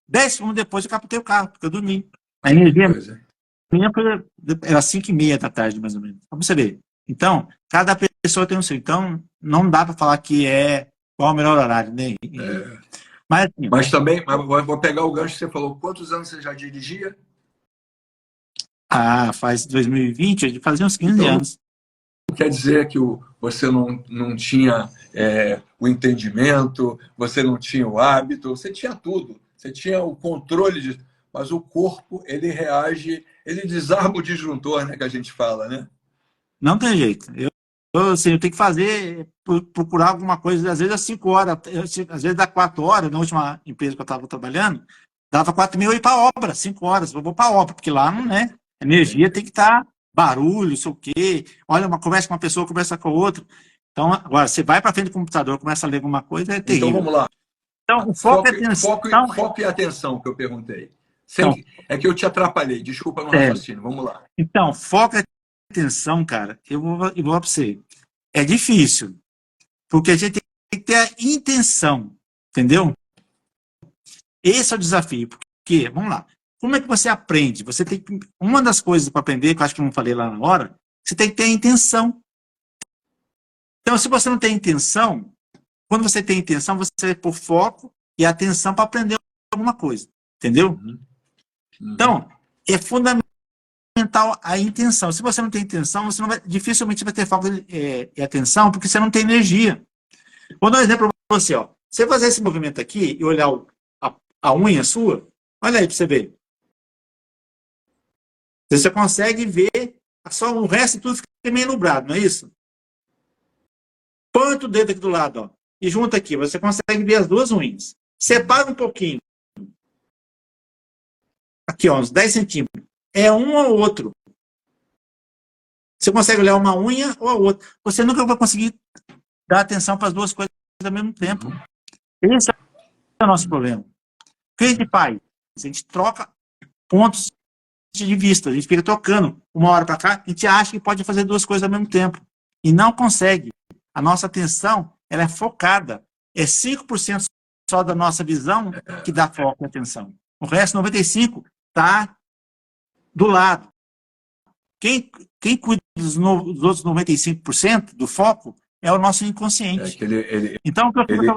10 segundos depois eu capotei o carro, porque eu dormi. A energia minha era 5h30 da tarde, mais ou menos. Pra você ver. Então, cada pessoa tem um seu. Então, não dá para falar que qual o melhor horário, né? Mas também, vou pegar o gancho que você falou. Quantos anos você já dirigia? Faz 2020, fazia uns 15 anos. Não quer dizer que você não tinha o entendimento, você não tinha o hábito, você tinha tudo. Você tinha o controle mas o corpo, ele reage, ele desarma o disjuntor, né, que a gente fala, né? Não tem jeito. Eu tenho que fazer, procurar alguma coisa, às vezes às 5 horas, às vezes dá 4 horas, na última empresa que eu estava trabalhando, dava 4h30 eu ir para a obra, 5 horas, eu vou para a obra, porque lá não é. Energia tem que estar, barulho, não sei o quê, olha, conversa com uma pessoa, conversa com a outra. Então, agora, você vai para frente do computador, começa a ler alguma coisa, é terrível. Então, vamos lá. Então, o foco é atenção. Foco e atenção, que eu perguntei. É que eu te atrapalhei, desculpa no raciocínio, vamos lá. Então, foco e atenção, cara, eu vou para você. É difícil, porque a gente tem que ter a intenção, entendeu? Esse é o desafio, porque, vamos lá, como é que você aprende? Você tem que, uma das coisas para aprender, que eu acho que eu não falei lá na hora, você tem que ter a intenção. Então, se você não tem intenção, quando você tem intenção, você vai pôr foco e atenção para aprender alguma coisa, entendeu? Então, é fundamental a intenção. Se você não tem intenção, dificilmente vai ter foco e atenção, porque você não tem energia. Vou dar um exemplo para você. Ó. Você fazer esse movimento aqui e olhar a unha sua, olha aí para você ver. Você consegue ver, só o resto tudo fica meio nublado, não é isso? Põe o dedo aqui do lado, ó, e junta aqui, você consegue ver as duas unhas. Separa um pouquinho. Aqui, ó, uns 10 centímetros. É um ou outro. Você consegue olhar uma unha ou a outra. Você nunca vai conseguir dar atenção para as duas coisas ao mesmo tempo. Esse é o nosso problema. O que a gente faz? A gente troca pontos de vista. A gente fica trocando uma hora para cá. A gente acha que pode fazer duas coisas ao mesmo tempo. E não consegue. A nossa atenção, ela é focada. É 5% só da nossa visão que dá foco e atenção. O resto, 95%, está do lado. Quem cuida dos outros 95% do foco é o nosso inconsciente. Então,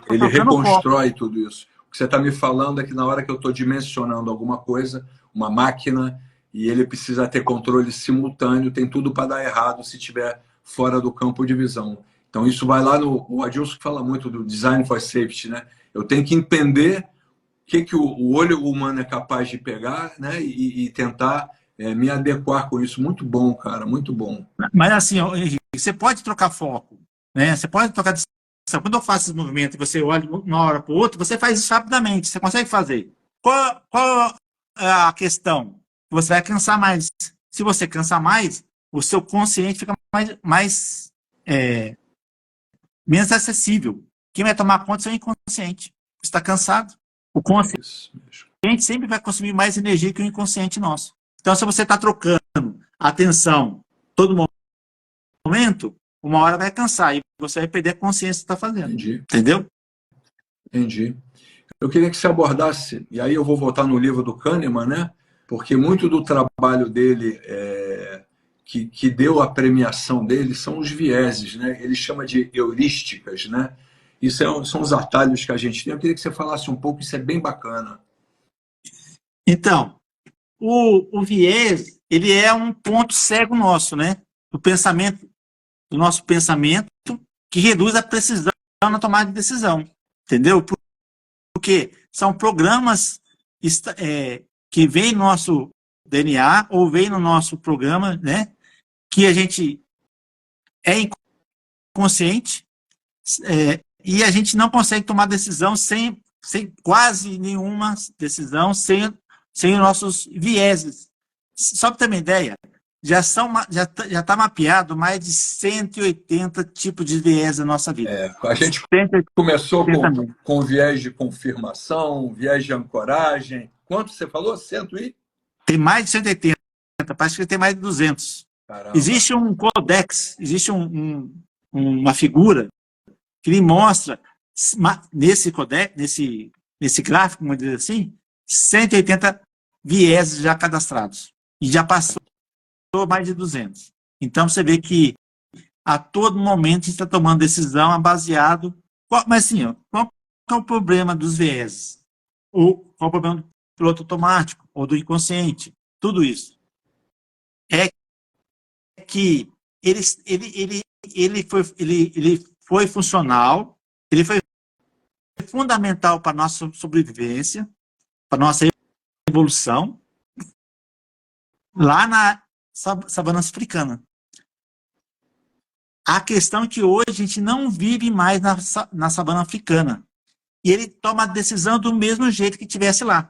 ele reconstrói tudo isso. O que você está me falando é que na hora que eu estou dimensionando alguma coisa, uma máquina, e ele precisa ter controle simultâneo, tem tudo para dar errado se estiver fora do campo de visão. Então, isso vai lá o Adilson que fala muito do design for safety, né? Eu tenho que entender o que o olho humano é capaz de pegar, né? E tentar me adequar com isso. Muito bom, cara, muito bom. Mas assim, você pode trocar foco, né? Você pode trocar Quando eu faço esse movimento e você olha uma hora para o outro, você faz isso rapidamente, você consegue fazer. Qual é a questão? Você vai cansar mais. Se você cansar mais, o seu consciente fica menos acessível. Quem vai tomar conta é o seu inconsciente. Você está cansado. O consciente sempre vai consumir mais energia que o inconsciente nosso. Então, se você está trocando atenção todo momento, uma hora vai cansar e você vai perder a consciência do que está fazendo. Entendi. Entendeu? Entendi. Eu queria que você abordasse, e aí eu vou voltar no livro do Kahneman, né? Porque muito do trabalho dele, que deu a premiação dele, são os vieses, né? Ele chama de heurísticas, né? Isso são os atalhos que a gente tem. Eu queria que você falasse um pouco, isso é bem bacana. Então, o viés, ele é um ponto cego nosso, né? Do nosso pensamento, que reduz a precisão na tomada de decisão. Entendeu? Porque são programas que vêm no nosso DNA ou vêm no nosso programa, né? Que a gente é inconsciente e a gente não consegue tomar decisão sem quase nenhuma decisão, sem os nossos vieses. Só para ter uma ideia, já está mapeado mais de 180 tipos de viés na nossa vida. A gente começou com viés de confirmação, viés de ancoragem. Quanto você falou? 100 e? Tem mais de 180, parece que tem mais de 200. Caramba. Existe um codex, existe uma figura que lhe mostra, nesse codex, nesse gráfico, vamos dizer assim, 180 vieses já cadastrados. E já passou mais de 200. Então, você vê que a todo momento a gente está tomando decisão baseado... Mas, assim, qual é o problema dos vieses? Qual é o problema do piloto automático ou do inconsciente? Tudo isso. É que ele foi funcional, ele foi fundamental para a nossa sobrevivência, para a nossa evolução, lá na savana africana. A questão é que hoje a gente não vive mais na savana africana. E ele toma a decisão do mesmo jeito que tivesse lá.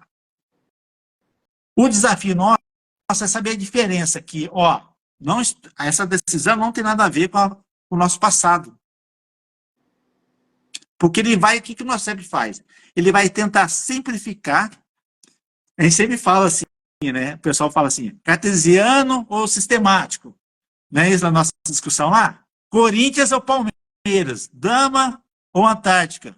O desafio nosso é saber a diferença que, essa decisão não tem nada a ver com o nosso passado. Porque ele vai, o que o nosso cérebro faz? Ele vai tentar simplificar. A gente sempre fala assim, né? O pessoal fala assim, cartesiano ou sistemático. Não é isso na nossa discussão lá? Corinthians ou Palmeiras? Dama ou Antártica?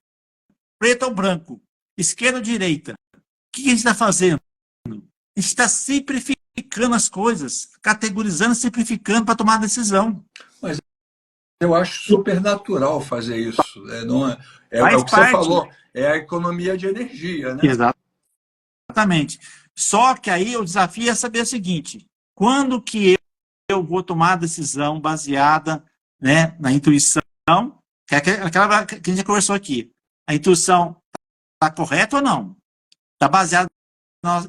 Preto ou branco? Esquerda ou direita? O que a gente está fazendo? A gente está simplificando as coisas, categorizando, simplificando para tomar decisão. Mas eu acho super natural fazer isso. É o que você falou, é a economia de energia, né? Exatamente. Só que aí o desafio é saber o seguinte, quando que eu vou tomar a decisão baseada, né, na intuição, que é aquela que a gente já conversou aqui. A intuição está correta ou não? Está baseada...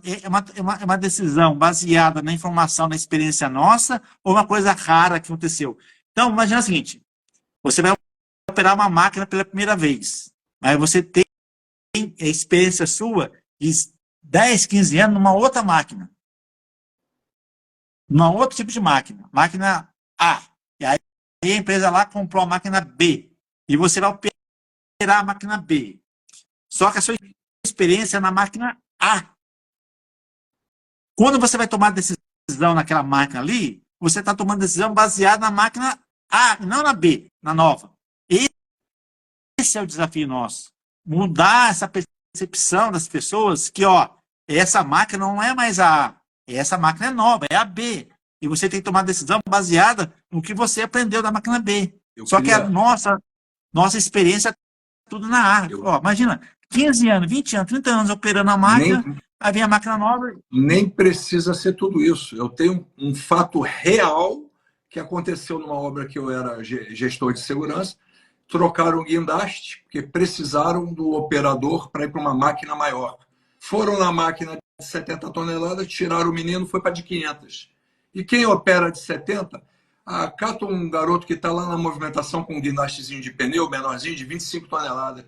É uma decisão baseada na informação, na experiência nossa, ou uma coisa rara que aconteceu. Então, imagina o seguinte, você vai operar uma máquina pela primeira vez, aí você tem a experiência sua de 10, 15 anos numa outra máquina, num outro tipo de máquina A. E aí a empresa lá comprou a máquina B, e você vai operar a máquina B. Só que a sua experiência é na máquina A. Quando você vai tomar decisão naquela máquina ali, você está tomando decisão baseada na máquina A, não na B, na nova. Esse é o desafio nosso. Mudar essa percepção das pessoas que, essa máquina não é mais a A, essa máquina é nova, é a B. E você tem que tomar decisão baseada no que você aprendeu da máquina B. Que a nossa experiência é tudo na A. Imagina, 15 anos, 20 anos, 30 anos operando a máquina, aí vem a máquina nova. Nem precisa ser tudo isso. Eu tenho um fato real que aconteceu numa obra que eu era gestor de segurança. Trocaram o guindaste, porque precisaram do operador para ir para uma máquina maior. Foram na máquina de 70 toneladas, tiraram o menino, foi para de 500. E quem opera de 70, Cata um garoto que está lá na movimentação com um guindastezinho de pneu, menorzinho, de 25 toneladas.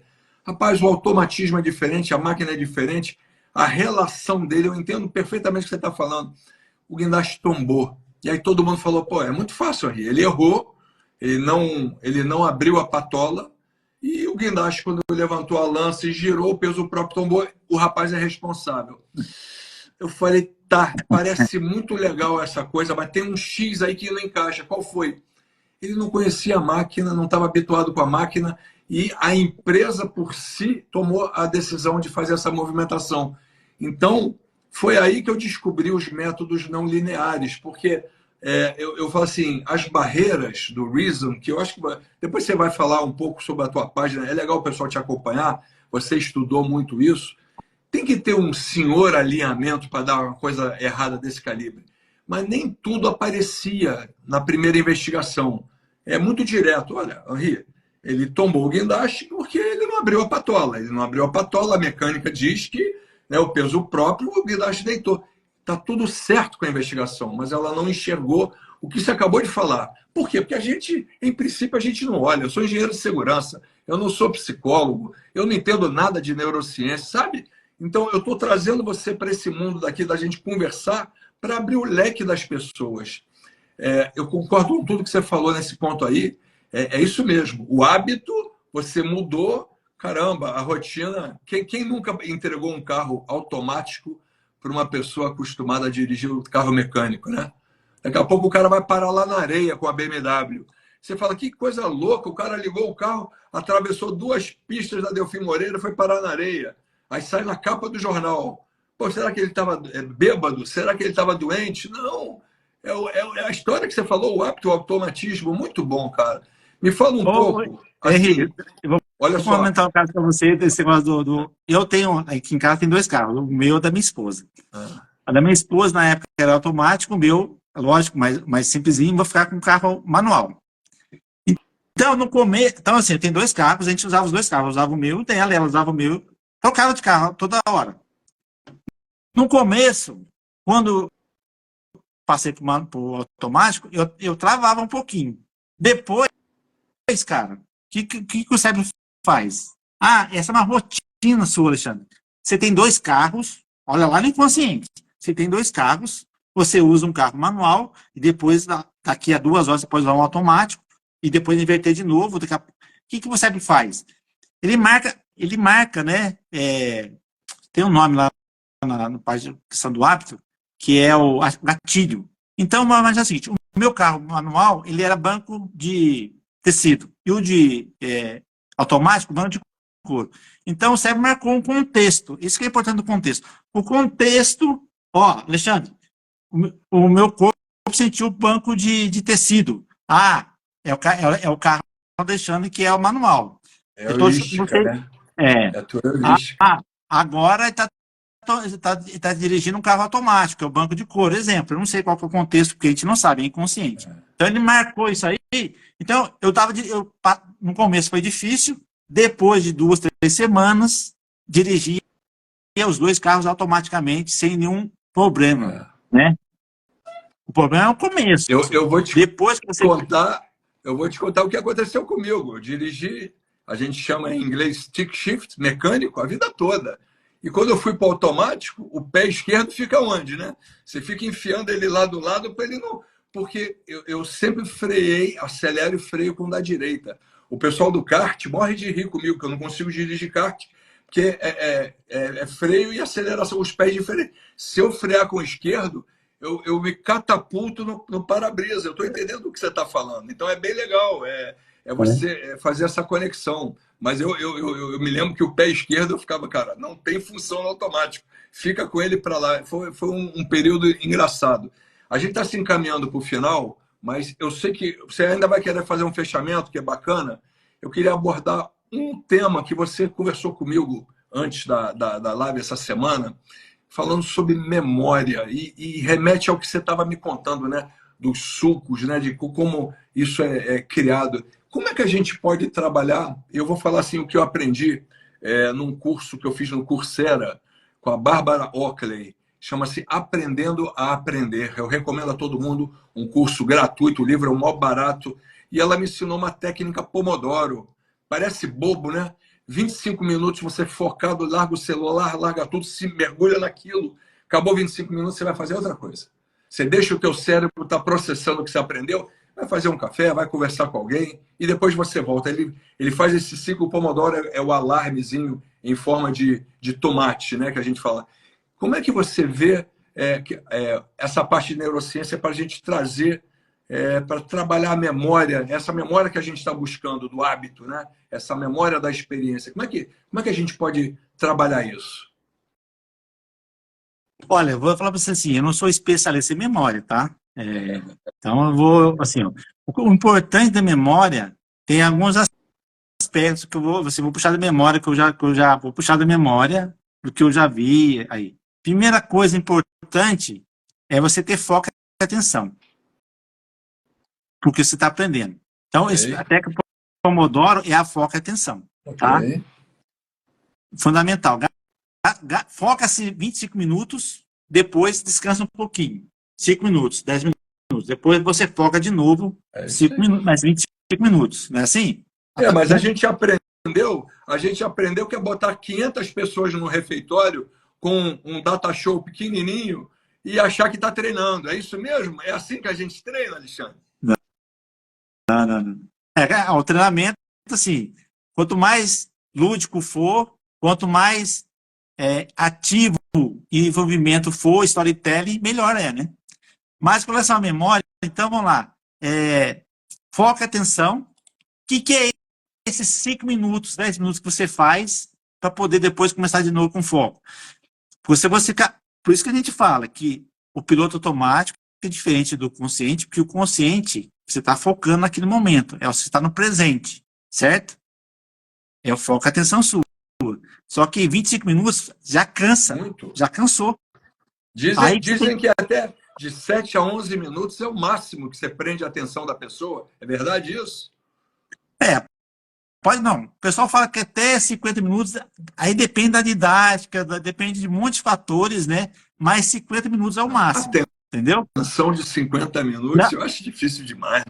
Rapaz, o automatismo é diferente, a máquina é diferente, a relação dele, eu entendo perfeitamente o que você está falando. O guindaste tombou. E aí todo mundo falou, pô, é muito fácil, Henri. Ele errou, ele não abriu a patola, e o guindaste, quando levantou a lança e girou, o peso próprio tombou, o rapaz é responsável. Eu falei, tá, parece muito legal essa coisa, mas tem um X aí que não encaixa. Qual foi? Ele não conhecia a máquina, não estava habituado com a máquina, e a empresa por si tomou a decisão de fazer essa movimentação. Então, foi aí que eu descobri os métodos não lineares, porque eu falo assim, as barreiras do Reason, que eu acho que depois você vai falar um pouco sobre a tua página, é legal o pessoal te acompanhar, você estudou muito isso, tem que ter um senhor alinhamento para dar uma coisa errada desse calibre. Mas nem tudo aparecia na primeira investigação. É muito direto. Olha, Henri, ele tombou o guindaste porque ele não abriu a patola. Ele não abriu a patola, a mecânica diz que, né, o peso próprio, o guindaste deitou. Está tudo certo com a investigação, mas ela não enxergou o que você acabou de falar. Por quê? Porque a gente, em princípio, a gente não olha. Eu sou engenheiro de segurança, eu não sou psicólogo, eu não entendo nada de neurociência, sabe? Então, eu estou trazendo você para esse mundo daqui, da gente conversar, para abrir o leque das pessoas. Eu concordo com tudo que você falou nesse ponto aí. É isso mesmo. O hábito, você mudou. Caramba, a rotina. Quem nunca entregou um carro automático para uma pessoa acostumada a dirigir o carro mecânico, né? Daqui a pouco o cara vai parar lá na areia com a BMW. Você fala, que coisa louca, o cara ligou o carro, atravessou 2 pistas da Delfim Moreira e foi parar na areia. Aí sai na capa do jornal. Pô, será que ele estava bêbado? Será que ele estava doente? Não. É a história que você falou, o hábito, o automatismo. Muito bom, cara. Me fala um pouco. Henri, Assim, eu vou olha só. comentar um caso para você desse negócio Eu tenho, aqui em casa tem 2 carros, o meu e da minha esposa. A da minha esposa, na época, era automático, o meu, lógico, mais simplesinho, vou ficar com um carro manual. Então, no começo, então, assim, eu tenho 2 carros, a gente usava os 2 carros, eu usava o meu dela, ela usava o meu, trocava de carro toda hora. No começo, quando passei para o automático, eu travava um pouquinho. Depois, cara, o que o cérebro faz? Essa é uma rotina sua, Alexandre. Você tem 2 carros, olha lá no inconsciente. Você tem 2 carros, você usa um carro manual, e depois, daqui a 2 horas, você pode usar um automático, e depois inverter de novo. O que o cérebro faz? Ele marca, né? Tem um nome lá na página questão do hábito, que é o gatilho. Então, mas é o seguinte, o meu carro manual, ele era banco de tecido, e o de automático, banco de couro. Então, o cérebro marcou um contexto. Isso que é importante do contexto. O contexto, Alexandre, o meu corpo sentiu o banco de tecido. É o carro do Alexandre, que é o manual. É heurística, né? É a tua heurística. Agora está dirigindo um carro automático, é o banco de couro, exemplo. Eu não sei qual que é o contexto, porque a gente não sabe, é inconsciente. Então, ele marcou isso aí. Então, no começo foi difícil, depois de 2, 3 semanas, dirigia os 2 carros automaticamente, sem nenhum problema, né? O problema é o começo. Eu vou te depois que você contar, eu vou te contar o que aconteceu comigo. Eu dirigi, a gente chama em inglês stick shift, mecânico, a vida toda. E quando eu fui para o automático, o pé esquerdo fica onde, né? Você fica enfiando ele lá do lado para ele não... Porque eu sempre freiei, acelero e freio com o da direita. O pessoal do kart morre de rir comigo, que eu não consigo dirigir kart, porque é freio e aceleração, os pés diferentes. Se eu frear com o esquerdo, eu me catapulto no para-brisa. Eu estou entendendo o que você está falando. Então é bem legal, você fazer essa conexão. Mas eu me lembro que o pé esquerdo eu ficava, cara, não tem função no automático. Fica com ele para lá. Foi um período engraçado. A gente está se encaminhando para o final, mas eu sei que você ainda vai querer fazer um fechamento, que é bacana. Eu queria abordar um tema que você conversou comigo antes da live essa semana, falando sobre memória, e remete ao que você estava me contando, né? Dos sulcos, né? De como isso é criado. Como é que a gente pode trabalhar? Eu vou falar assim o que eu aprendi num curso que eu fiz no Coursera com a Bárbara Oakley. chama-se Aprendendo a Aprender. Eu recomendo a todo mundo um curso gratuito, o livro é o maior barato, e ela me ensinou uma técnica Pomodoro. Parece bobo, né? 25 minutos você focado, larga o celular, larga tudo, se mergulha naquilo. Acabou 25 minutos, você vai fazer outra coisa. Você deixa o teu cérebro estar processando o que você aprendeu, vai fazer um café, vai conversar com alguém, e depois você volta. Ele faz esse ciclo Pomodoro, é o alarmezinho em forma de tomate, né, que a gente fala. Como é que você vê essa parte de neurociência para a gente trazer, para trabalhar a memória, essa memória que a gente está buscando do hábito, né? Essa memória da experiência? Como é que a gente pode trabalhar isso? Olha, eu vou falar para você assim, eu não sou especialista em memória, tá? Então eu vou, assim, ó, o importante da memória tem alguns aspectos que vou puxar da memória, que eu já vou puxar da memória do que eu já vi aí. Primeira coisa importante é você ter foco e atenção, porque você está aprendendo. Então, a técnica Pomodoro é a foco e atenção, tá? Fundamental. Foca-se 25 minutos, depois descansa um pouquinho. 5 minutos, 10 minutos. Depois você foca de novo, 5 minutos, mais 25 minutos. Não é assim? Mas a gente aprendeu que é botar 500 pessoas no refeitório com um data show pequenininho e achar que está treinando. É isso mesmo? É assim que a gente treina, Alexandre? Não. O treinamento, assim, quanto mais lúdico for, quanto mais ativo e envolvimento for, storytelling, melhor né? Mas com relação à memória, então vamos lá. Foca a atenção. O que é esses 5 minutos, 10 minutos que você faz para poder depois começar de novo com foco? Por isso que a gente fala que o piloto automático é diferente do consciente, porque o consciente, você está focando naquele momento, você está no presente, certo? É o foco, a atenção sua. Só que 25 minutos já cansa, muito. Já cansou. Dizem que até de 7 a 11 minutos é o máximo que você prende a atenção da pessoa. É verdade isso? Pode não. O pessoal fala que até 50 minutos, aí depende da didática, depende de muitos fatores, né? Mas 50 minutos é o máximo, entendeu? Atenção de 50 minutos, eu acho difícil demais.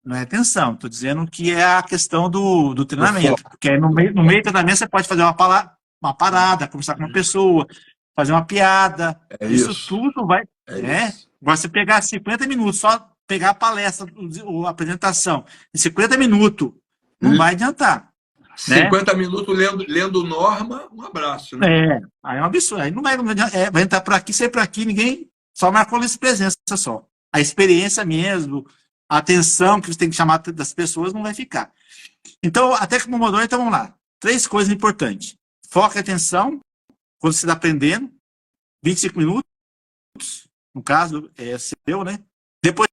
Não é atenção. Estou dizendo que é a questão do treinamento. Porque aí no meio do treinamento você pode fazer uma parada, conversar com uma pessoa, fazer uma piada. Isso tudo vai... Agora, você pegar 50 minutos, só pegar a palestra, a apresentação, em 50 minutos, não vai adiantar. 50 minutos lendo norma, um abraço, né? Aí é um absurdo. Aí não vai entrar por aqui, sair por aqui, ninguém só marcou a presença só. A experiência mesmo, a atenção que você tem que chamar das pessoas não vai ficar. Então, até que o Pomodoro, então vamos lá. 3 coisas importantes. Foca e atenção, quando você está aprendendo, 25 minutos, no caso, é seu, né? Depois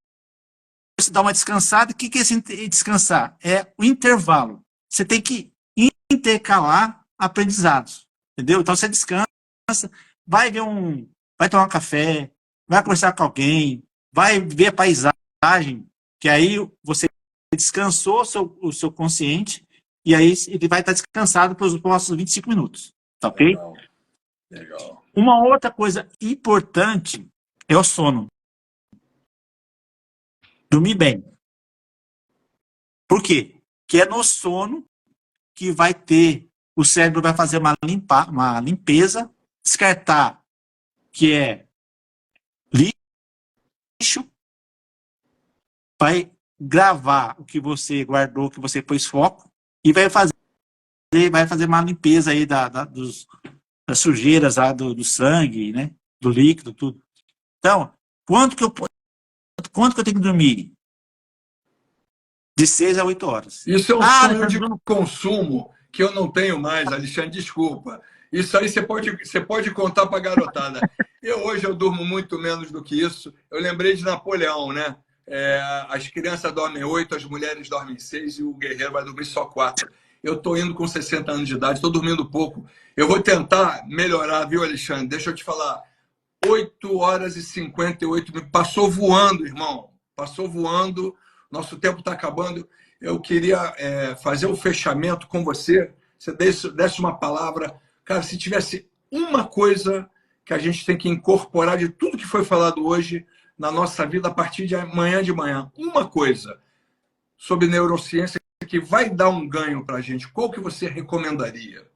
você dá uma descansada. O que é esse descansar? É o intervalo. Você tem que intercalar aprendizados, entendeu? Então você descansa, vai tomar um café, vai conversar com alguém, vai ver a paisagem, que aí você descansou o seu consciente e aí ele vai estar descansado pelos próximos 25 minutos, tá ok? Legal. Uma outra coisa importante é o sono. Dormir bem. Por quê? Que é no sono que o cérebro vai fazer uma limpeza, descartar que é lixo, vai gravar o que você guardou, o que você pôs foco, e vai fazer uma limpeza aí das sujeiras do sangue, né? Do líquido, tudo. Então, quanto que eu tenho que dormir? De 6 a 8 horas. Isso é um sonho de consumo que eu não tenho mais, Alexandre, desculpa. Isso aí você pode contar para a garotada. Hoje eu durmo muito menos do que isso. Eu lembrei de Napoleão, né? As crianças dormem 8, as mulheres dormem 6 e o guerreiro vai dormir só 4. Eu estou indo com 60 anos de idade, estou dormindo pouco. Eu vou tentar melhorar, viu, Alexandre? Deixa eu te falar. 8 horas e 58 minutos. Passou voando, irmão. Passou voando. Nosso tempo está acabando. Eu queria fazer um fechamento com você. Você desse uma palavra. Cara, se tivesse uma coisa que a gente tem que incorporar de tudo que foi falado hoje na nossa vida a partir de amanhã de manhã. Uma coisa sobre neurociência que vai dar um ganho para a gente, qual que você recomendaria?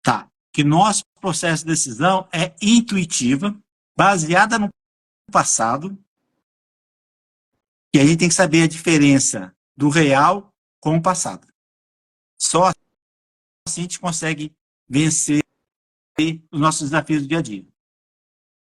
Tá. Que nosso processo de decisão é intuitiva, baseada no passado, e a gente tem que saber a diferença do real com o passado. Só assim a gente consegue vencer os nossos desafios do dia a dia.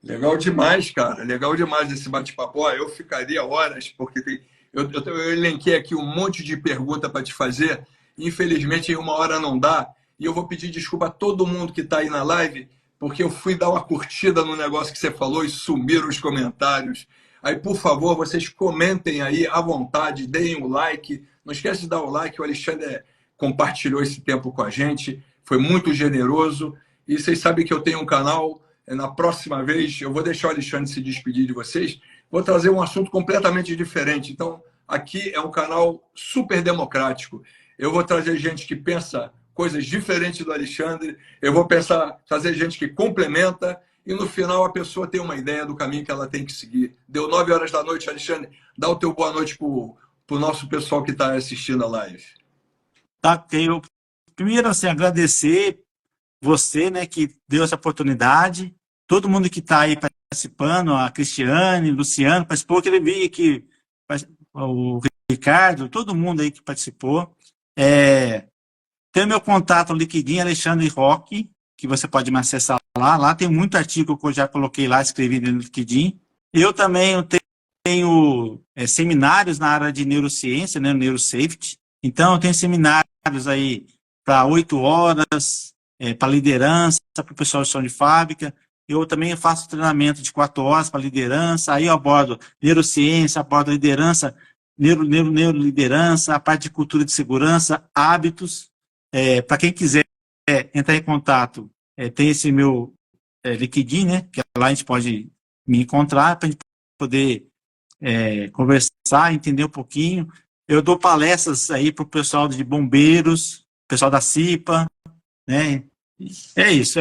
Legal demais, cara. Legal demais esse bate-papo. Ó, eu ficaria horas, porque eu elenquei aqui um monte de perguntas para te fazer. Infelizmente, em uma hora não dá. E eu vou pedir desculpa a todo mundo que está aí na live, porque eu fui dar uma curtida no negócio que você falou e sumiram os comentários. Aí, por favor, vocês comentem aí à vontade, deem o like. Não esquece de dar o like, o Alexandre compartilhou esse tempo com a gente, foi muito generoso. E vocês sabem que eu tenho um canal. Na próxima vez, eu vou deixar o Alexandre se despedir de vocês. Vou trazer um assunto completamente diferente. Então, aqui é um canal super democrático. Eu vou trazer gente que pensa coisas diferentes do Alexandre. Eu vou trazer gente que complementa. E no final, a pessoa tem uma ideia do caminho que ela tem que seguir. Deu 9 horas da noite, Alexandre. Dá o teu boa noite para o nosso pessoal que está assistindo a live. Tá, eu primeiro, assim, agradecer você, né, que deu essa oportunidade, todo mundo que está aí participando, a Cristiane, o Luciano participou, que ele veio aqui, o Ricardo, todo mundo aí que participou. Tem o meu contato, o LinkedIn, Alexandre Roque, que você pode me acessar lá. Lá tem muito artigo que eu já coloquei lá, escrevi no LinkedIn. Eu também tenho seminários na área de neurociência, né, neurosafety. Então, eu tenho seminários aí para 8 horas, para liderança, para o pessoal de chão de fábrica. Eu também faço treinamento de 4 horas para liderança. Aí eu abordo neurociência, abordo liderança, neuroliderança, a parte de cultura de segurança, hábitos. Para quem quiser entrar em contato, tem esse meu LinkedIn, né? Que lá a gente pode me encontrar para a gente poder conversar, entender um pouquinho. Eu dou palestras aí para o pessoal de bombeiros, pessoal da CIPA, né? É isso.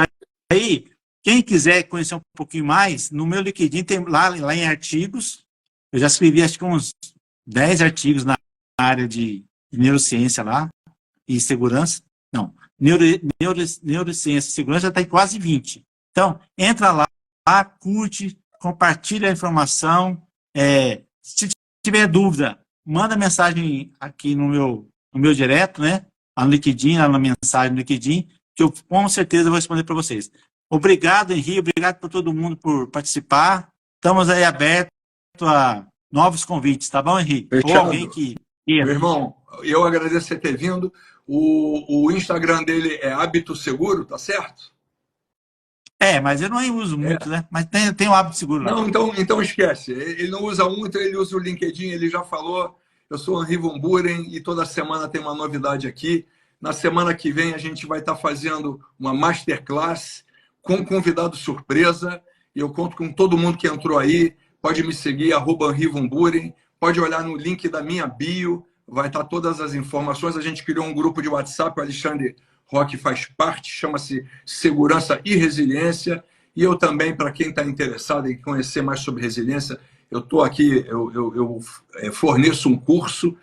Aí, quem quiser conhecer um pouquinho mais, no meu LinkedIn tem lá em artigos, eu já escrevi acho que uns 10 artigos na área de neurociência lá, e segurança. Não, neurociência e segurança já está em quase 20. Então, entra lá, curte, compartilha a informação. Se tiver dúvida, manda mensagem aqui no meu direto, né? Lá no LinkedIn, lá na mensagem no LinkedIn, que eu com certeza vou responder para vocês. Obrigado, Henrique, obrigado por todo mundo por participar. Estamos aí abertos a novos convites, tá bom, Henrique? Fechado. Ou alguém que... Meu irmão, eu agradeço você ter vindo. O Instagram dele é Hábito Seguro, tá certo? Mas eu não uso muito, né? Mas tem o Hábito Seguro lá. Não, então esquece. Ele não usa muito, ele usa o LinkedIn, ele já falou. Eu sou o Henri Von Buren e toda semana tem uma novidade aqui. Na semana que vem a gente vai estar fazendo uma masterclass com convidado surpresa. E eu conto com todo mundo que entrou aí. Pode me seguir, @Henri Von Buren. Pode olhar no link da minha bio, vai estar todas as informações. A gente criou um grupo de WhatsApp, o Alexandre Roque faz parte, chama-se Segurança e Resiliência. E eu também, para quem está interessado em conhecer mais sobre resiliência, eu estou aqui, eu forneço um curso,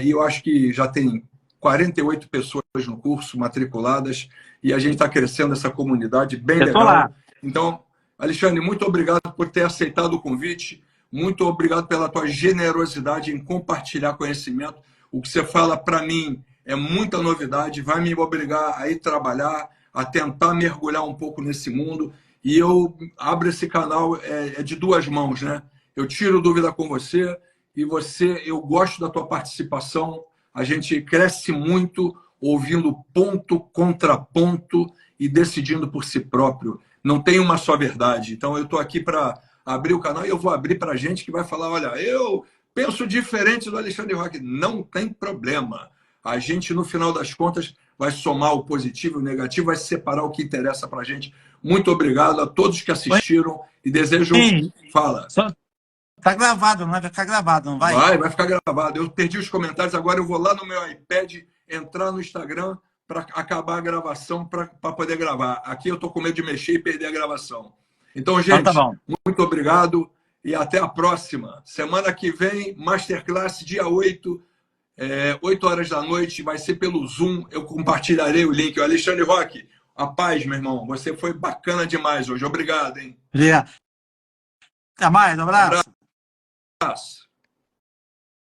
e eu acho que já tem 48 pessoas no curso matriculadas, e a gente está crescendo essa comunidade bem legal. Lá. Então, Alexandre, muito obrigado por ter aceitado o convite. Muito obrigado pela tua generosidade em compartilhar conhecimento. O que você fala, para mim, é muita novidade. Vai me obrigar a ir trabalhar, a tentar mergulhar um pouco nesse mundo. E eu abro esse canal de duas mãos, né? Eu tiro dúvida com você e eu gosto da tua participação. A gente cresce muito ouvindo ponto contra ponto e decidindo por si próprio. Não tem uma só verdade. Então, eu estou aqui para abrir o canal e eu vou abrir para gente que vai falar, olha, eu penso diferente do Alexandre Roque. Não tem problema. A gente, no final das contas, vai somar o positivo e o negativo, vai separar o que interessa para a gente. Muito obrigado a todos que assistiram e desejo... Sim. Fala. Tá gravado, não vai ficar gravado, não vai? Vai ficar gravado. Eu perdi os comentários, agora eu vou lá no meu iPad, entrar no Instagram, para acabar a gravação, para poder gravar. Aqui eu estou com medo de mexer e perder a gravação. Então, gente, tá bom. muito obrigado e até a próxima. Semana que vem, Masterclass, dia 8, 8 horas da noite, vai ser pelo Zoom. Eu compartilharei o link. O Alexandre Roque, a paz, meu irmão. Você foi bacana demais hoje. Obrigado, hein? Até mais, um abraço. Abraço.